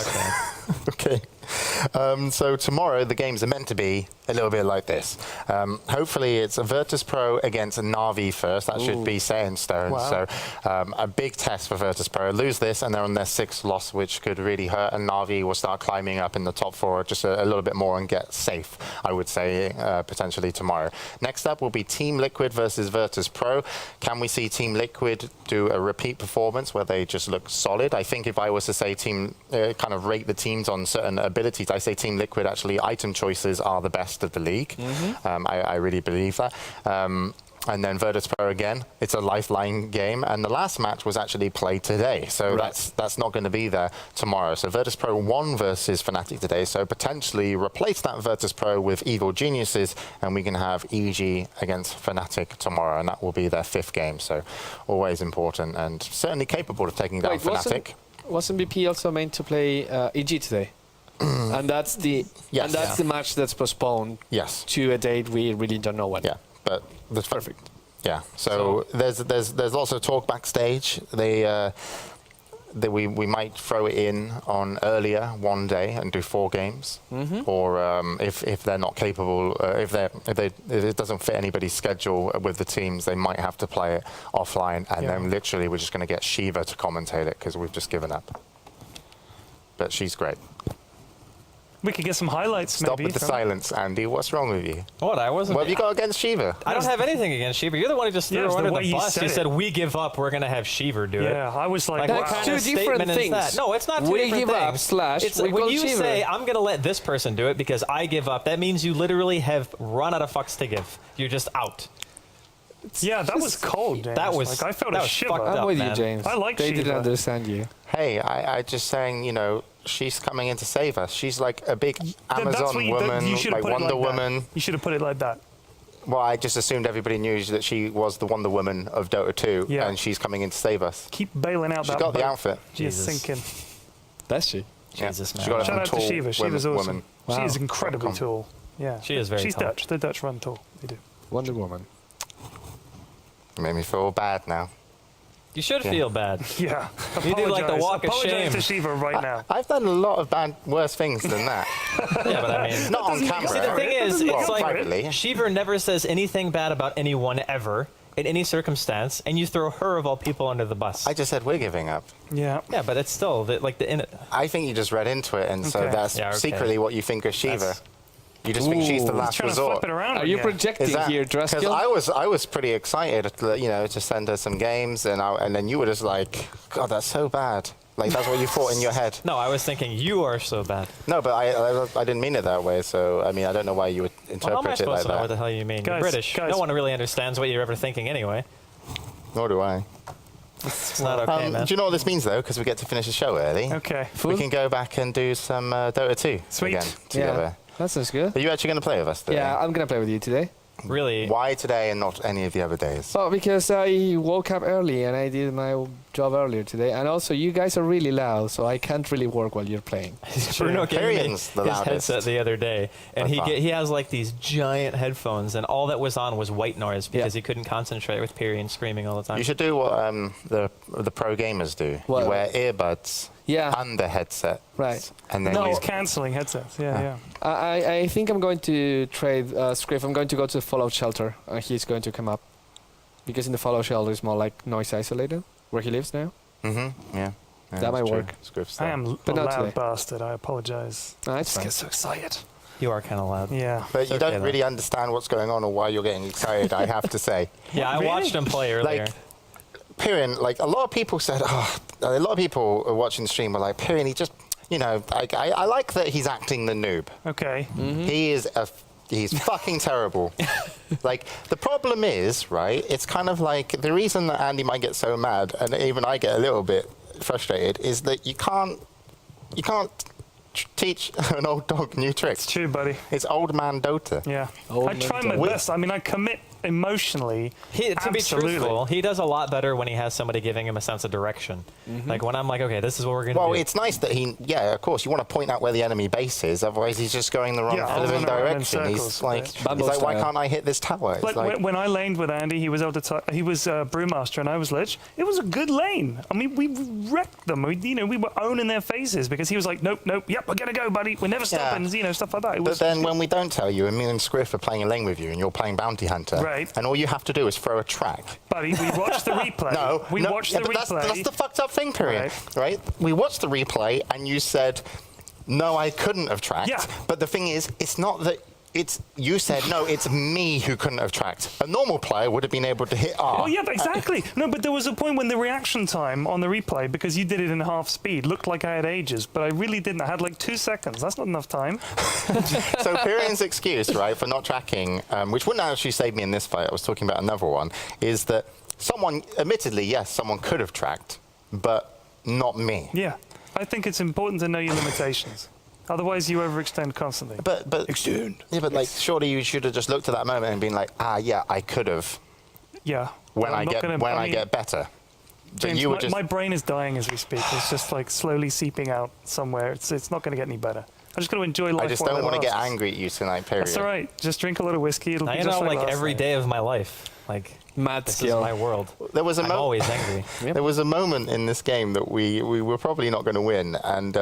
Okay. Okay. So tomorrow the games are meant to be a little bit like this. Hopefully it's a Virtus.Pro against a Na'Vi first. That should be set in stone. Wow. So a big test for Virtus.Pro. Lose this and they're on their 6th loss, which could really hurt. And Na'Vi will start climbing up in the top 4 just a little bit more and get safe, I would say, potentially tomorrow. Next up will be Team Liquid versus Virtus.Pro. Can we see Team Liquid do a repeat performance where they just look solid? I think if I was to say kind of rate the teams on certain abilities, I say Team Liquid actually item choices are the best of the league. I really believe that. And then Virtus.Pro again, it's a lifeline game. And the last match was actually played today. So that's not going to be there tomorrow. So Virtus.Pro won versus Fnatic today. So potentially replace that Virtus.Pro with Evil Geniuses. And we can have EG against Fnatic tomorrow. And that will be their 5th game. So always important and certainly capable of taking down Fnatic. Wasn't BP also meant to play EG today? And that's the the match that's postponed to a date we really don't know when. Yeah, but that's perfect. Yeah. So there's also talk backstage. We might throw it in on earlier one day and do 4 games, or if they're not capable, if it doesn't fit anybody's schedule with the teams, they might have to play it offline, and then literally we're just going to get Shiva to commentate it because we've just given up. But she's great. We could get some highlights, Stop maybe. with the silence, Andy. What's wrong with you? What? I wasn't. What have you got against Shiva? I don't have anything against Shiva. You're the one who just threw her it's the under way the you bus. said You it. said, we give up, we're going to have Shiva do it. Yeah, I was like, Like, what That's kind two of different statement is things. that? No, it's not two We different give up things. slash It's we when go you Shiva. say, I'm going to let this person do it because I give up, that means you literally have run out of fucks to give. You're just out. yeah, that was cold, James. That was like, I felt that a was shiver. fucked I'm up, with man. you, James. I like They didn't Shiva. understand you. Hey, I just saying, she's coming in to save us. She's like a big That's Amazon what woman, you should have like put it Wonder like Woman. That. You should have put it like that. Well, I just assumed everybody knew that she was the Wonder Woman of Dota 2, Yeah. and she's coming in to save us. Keep bailing out She's that got the boat. outfit. She's Jesus. sinking. That's she. Jesus, Yeah. man. She got it Shout from out to tall Shiva. Shiva's women. awesome. She Wow. is incredibly .com. tall. Yeah. She is very She's tall. Dutch. The Dutch run tall. They do. Wonder Woman. You made me feel bad now. You should feel bad. Yeah. You do like the Apologise. walk of Apologise shame. to Shiva right now. I've done a lot of worse things than that. Yeah, but I mean... Not on doesn't make camera. See, the thing is, Well, it's like privately. Shiva never says anything bad about anyone ever, in any circumstance, and you throw her of all people under the bus. I just said we're giving up. Yeah. Yeah, but it's still I think you just read into it, and so Okay. that's Yeah, okay. secretly what you think of Shiva. That's- You just think she's the Ooh. last Trying to resort. flip it around. Are you again. projecting here, Because Draskill? I was pretty excited, to send her some games, and then you were just like, God, that's so bad. Like that's what you thought in your head. No, I was thinking you are so bad. No, but I didn't mean it that way. So I mean, I don't know why you would Well, how am I interpret it supposed like to know what the that. hell you mean? Guys, You're British. guys. No one really understands what you're ever thinking anyway. Nor do I. It's not okay, man. Do you know what this means, though? Because we get to finish the show early. Okay. We can go back and do some Dota 2 Sweet. again together. Yeah, that sounds good. Are you actually going to play with us today? Yeah, I'm gonna play with you today. Really? Why today and not any of the other days? Well, because I woke up early and I did my job earlier today, and also you guys are really loud, so I can't really work while you're playing. Bruno gave me Tyrian's the his loudest. headset the other day, and By far. he has like these giant headphones, and all that was on was white noise because he couldn't concentrate with Pyrian screaming all the time. You should do what the pro gamers do. What? You wear earbuds Yeah, under headset. right. And then No. you He's cancelling headsets. Yeah. I think I'm going to trade Scriff. I'm going to go to the Fallout Shelter. He's going to come up. Because in the Fallout Shelter is more like noise isolated, where he lives now. Yeah. That might work. I am a But not loud today. bastard. I apologize. I just get so excited. You are kind of loud. Yeah. But you okay, don't though. really understand what's going on or why you're getting excited, I have to say. Yeah, I Really? watched him play earlier. Like, Pyrian, like, a lot of people said, a lot of people watching the stream were like, Pyrian, he just, I like that he's acting the noob. Okay. He is he's fucking terrible. Like, the problem is, right, it's kind of like, the reason that Andy might get so mad, and even I get a little bit frustrated, is that you can't teach an old dog new tricks. It's true, buddy. It's old man Dota. Yeah. Old I try my mental. best. I mean, I commit emotionally. To be Absolutely. truthful, he does a lot better when he has somebody giving him a sense of direction. Like when I'm like, okay, this is what we're going to do. Well, it's nice that of course, you want to point out where the enemy base is, otherwise he's just going the wrong Yeah, I'll flipping run around in direction. He's circles, like, right. Bumble why style. can't I hit this tower? It's But like, when I laned with Andy, he was able to. He was brewmaster and I was lich. It was a good lane. I mean, we wrecked them. We were owning their faces because he was like, nope, yep, we're gonna go, buddy. We're never stopping. Stuff like that. It but was, then when we don't tell you, and me and Scriff are playing a lane with you, and you're playing Bounty Hunter, Right. and all you have to do is throw a track. buddy, we watched the replay. We watched the but replay. That's the fucked up thing, period. Right? We watched the replay, and you said, no, I couldn't have tracked. Yeah. But the thing is, it's not that. You said, no, it's me who couldn't have tracked. A normal player would have been able to hit R. Oh yeah, exactly. No, but there was a point when the reaction time on the replay, because you did it in half speed, looked like I had ages, but I really didn't. I had like 2 seconds. That's not enough time. So Pyrian's excuse, right, for not tracking, which wouldn't actually save me in this fight, I was talking about another one, is that someone could have tracked, but not me. Yeah, I think it's important to know your limitations. Otherwise, you overextend constantly. But Extend. Yeah, but like, surely you should have just looked at that moment and been like, yeah, I could have Yeah. when I'm I not get gonna- when I I mean, get better. But James, you were just my brain is dying as we speak. It's just like slowly seeping out somewhere. It's not going to get any better. I'm just going to enjoy life. I just while don't it want to get lasts. angry at you tonight, period. That's all right. Just drink a lot of whiskey. It'll Now be you just know, like like last every night. day of my life, like Mad this skill. is my world. There was a I'm moment. always angry. There was a moment in this game that we were probably not going to win, and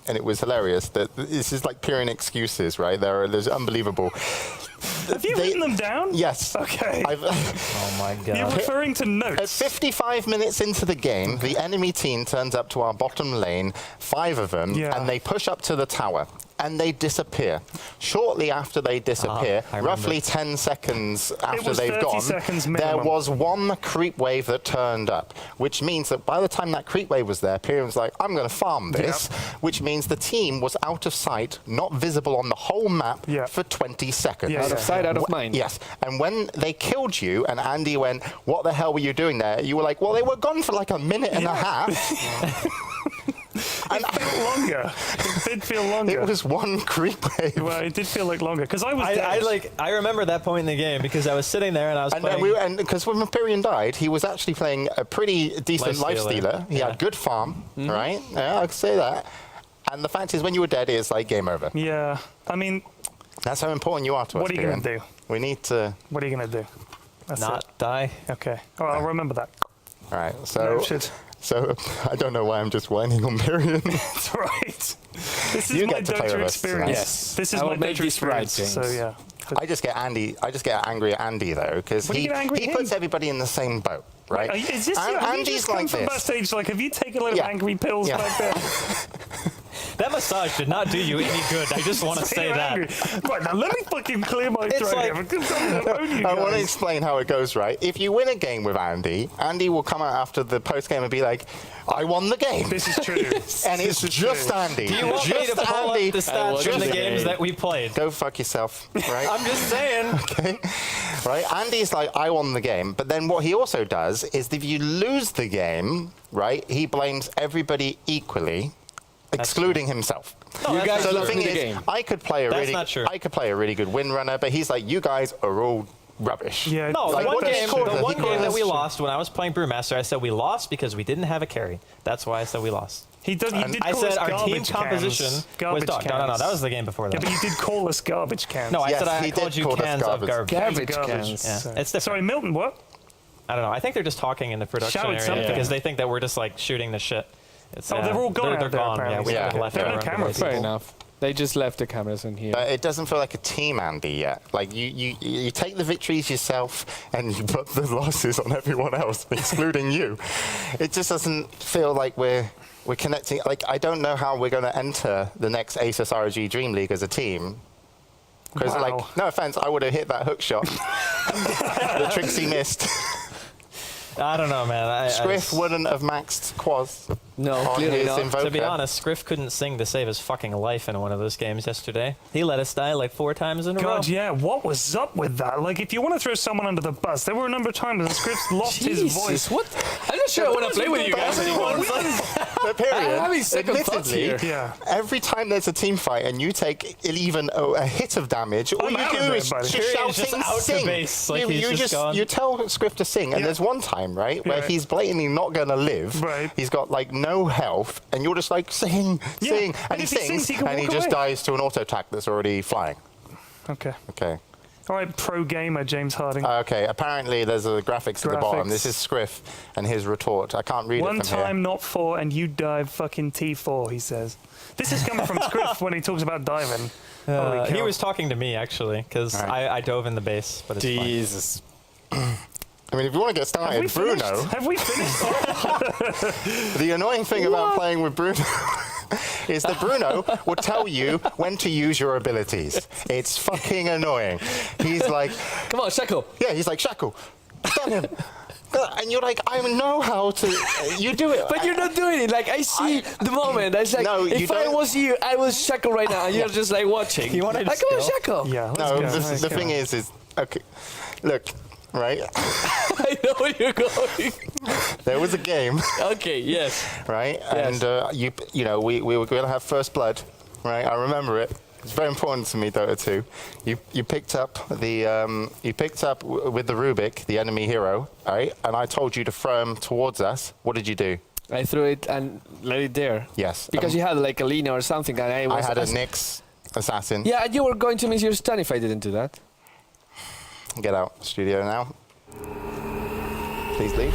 it was hilarious. That this is like Pyrian excuses, right? There's unbelievable. Have you written them down? Yes. Okay. Oh my You're god. referring to At notes. 55 minutes into the game, the enemy team turns up to our bottom lane, 5 of them, Yeah. and they push up to the tower. And they disappear. Shortly after they disappear, I remember. roughly 10 seconds after was they've 30 gone, seconds there minimum. was one creep wave that turned up, which means that by the time that creep wave was there, Pyrian's like, I'm going to farm this, which means the team was out of sight, not visible on the whole map Yeah. for 20 seconds. Yeah, Out of sight, out of mind. Yes, and when they killed you and Andy went, what the hell were you doing there? You were like, well, they were gone for like a minute and a half. And It felt longer. It did feel longer. it was one creep wave. Well, it did feel like longer because I was dead. I remember that point in the game because I was sitting there and I was playing. And because when Pyrian died, he was actually playing a pretty decent life Life stealer. stealer. He Yeah. had good farm, right? Yeah, I can say that. And the fact is, when you were dead, it's like game over. Yeah. I mean, That's how important you are to us. what are you going to Pyrian. do? We need to. What are you going to do? That's not die. it. Okay. Oh, I'll remember that. All right. No So. shit. So I don't know why I'm just whining on Pyrian. That's right. This is You my get to play Dota with us tonight. experience. Yes. This is I will my make Dota this right, experience. So James. yeah. I just get angry at Andy though, because What do you he get angry at him? puts everybody in the same boat, right? Is this And have you Andy's just come like from this. backstage? Like, have you taken a lot of Yeah. angry pills Yeah. back there? That massage did not do you any good. I just want to say You're that. angry. Right now, let me fucking clear my throat like- here because I'm gonna own you I want to guys. explain how it goes, right? If you win a game with Andy, Andy will come out after the post game and be like, "I won the game," This is true. and it's This is just true. Andy. Do you want me just to pull Andy. up the stats from the Just- games that we played? Go fuck yourself, right? I'm just saying. Okay. right? Andy's like, I won the game. But then what he also does is if you lose the game, right, he blames everybody equally, excluding himself. No, You guys So the lost thing me the is, game. I could play a That's really, not true. I could play a really good win runner, but he's like, you guys are all rubbish. Yeah, No, Like, the one what does game, he call it? the He one calls game that it- we lost when I was playing Brewmaster, I said we lost because we didn't have a carry. That's why I said we lost. he did I call said us our team garbage composition cans. was Garbage dog. No, cans. that was the game before Yeah, that. but you did call us garbage cans. No, I Yes, said I he called did you call us cans of garbage. garbage. Garbage cans. Yeah, So- it's different. Sorry, Milton, what? I don't know. I think they're just talking in the production Shout area something. because they think that we're just like shooting the shit. It's, Oh, they're all gone They're out there, gone. Yeah, apparently. we Yeah. haven't left They're on everyone camera. to Fair base. enough. They just left the cameras in here. But it doesn't feel like a team, Andy, yet. Like, you take the victories yourself and you put the losses on everyone else, excluding you. It just doesn't feel like we're connecting. Like, I don't know how we're going to enter the next ASUS ROG Dream League as a team. Because, Wow. like, no offense, I would have hit that hook shot that Trixie missed. I don't know, man. Scriff wouldn't have maxed Quaz No, on clearly his not. Invoker. To be honest, Scriff couldn't sing to save his fucking life in one of those games yesterday. He let us die like 4 times in a row. God, yeah, what was up with that? Like, if you want to throw someone under the bus, there were a number of times that Scripps lost his voice. Jesus, what? I'm not sure I want to play with you guys anymore. The period, I'm having second thoughts admittedly, here. Yeah. every time there's a team fight and you take even a hit of damage, all I'm you out do of is it, buddy. just Tyrion's shouting, just out to sing. base, like you, he's you just gone. you tell Scriff to sing, and Yeah. there's one time, right, where Yeah. he's blatantly not going to live. Right. He's got like no health, and you're just like sing, Yeah. sing, And and he if he sings, sings, he can and he walk just away. dies to an auto attack that's already flying. Okay. Okay. All right, pro gamer James Harding. Okay. Apparently, there's a graphics at the bottom. Graphics. This is Scriff and his retort. I can't read One it from time, here. not 4, and you dive fucking T4, he says. This is coming from Scriff when he talks about diving. Holy He cow. was talking to me, actually, because Alright. I dove in the base, but it's fine. Jesus. I mean, if you want to get Have we started, finished? Bruno. Have we finished? The annoying thing about playing with Bruno is that Bruno will tell you when to use your abilities. It's fucking annoying. He's like, Come on, Shackle. yeah, he's like, Shackle, stun him. And you're like, I know how to. You do it. But you're not doing it. Like, I see the moment. I was like, No, you if I don't- was you, I was Shackle right now. And you're just like watching. You wanted like, come on, skill? Shackle. Yeah, let's No, go. the thing is, okay, look, right? I know where you're going. There was a game, Okay, yes. right? Yes. And you know, we were going to have first blood, right? I remember it. It's very important to me, Dota 2. You picked up the with the Rubik, the enemy hero, right? And I told you to throw him towards us. What did you do? I threw it and let it there. Yes. Because you had like a Lina or something, and I was. I had a Nyx assassin. Yeah, and you were going to miss your stun if I didn't do that. Get out, studio now. Please leave.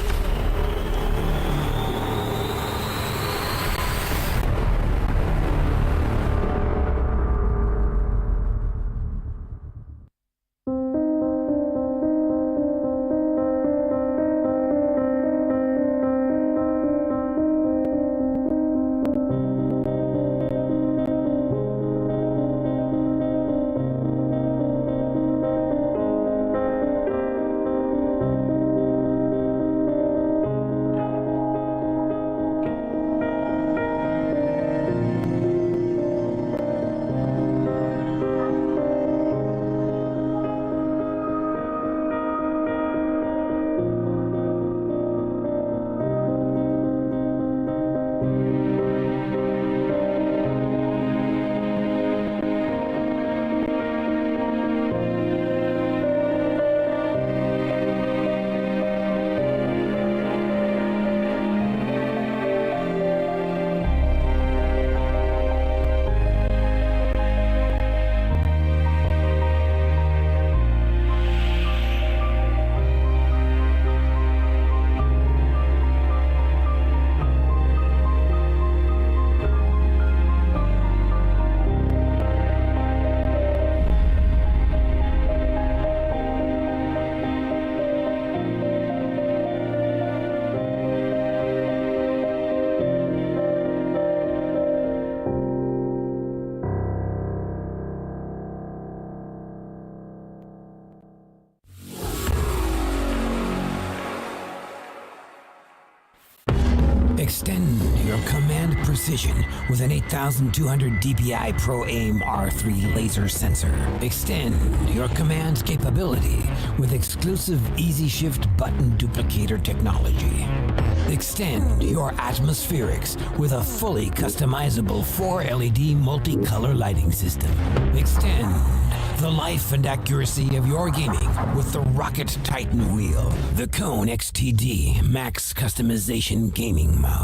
Extend your command precision with an 8200 DPI Pro Aim R3 laser sensor. Extend your command's capability with exclusive Easy Shift button duplicator technology. Extend your atmospherics with a fully customizable 4 LED multicolor lighting system. Extend the life and accuracy of your gaming with the Rocket Titan wheel, the Cone XTD Max Customization Gaming Mouse.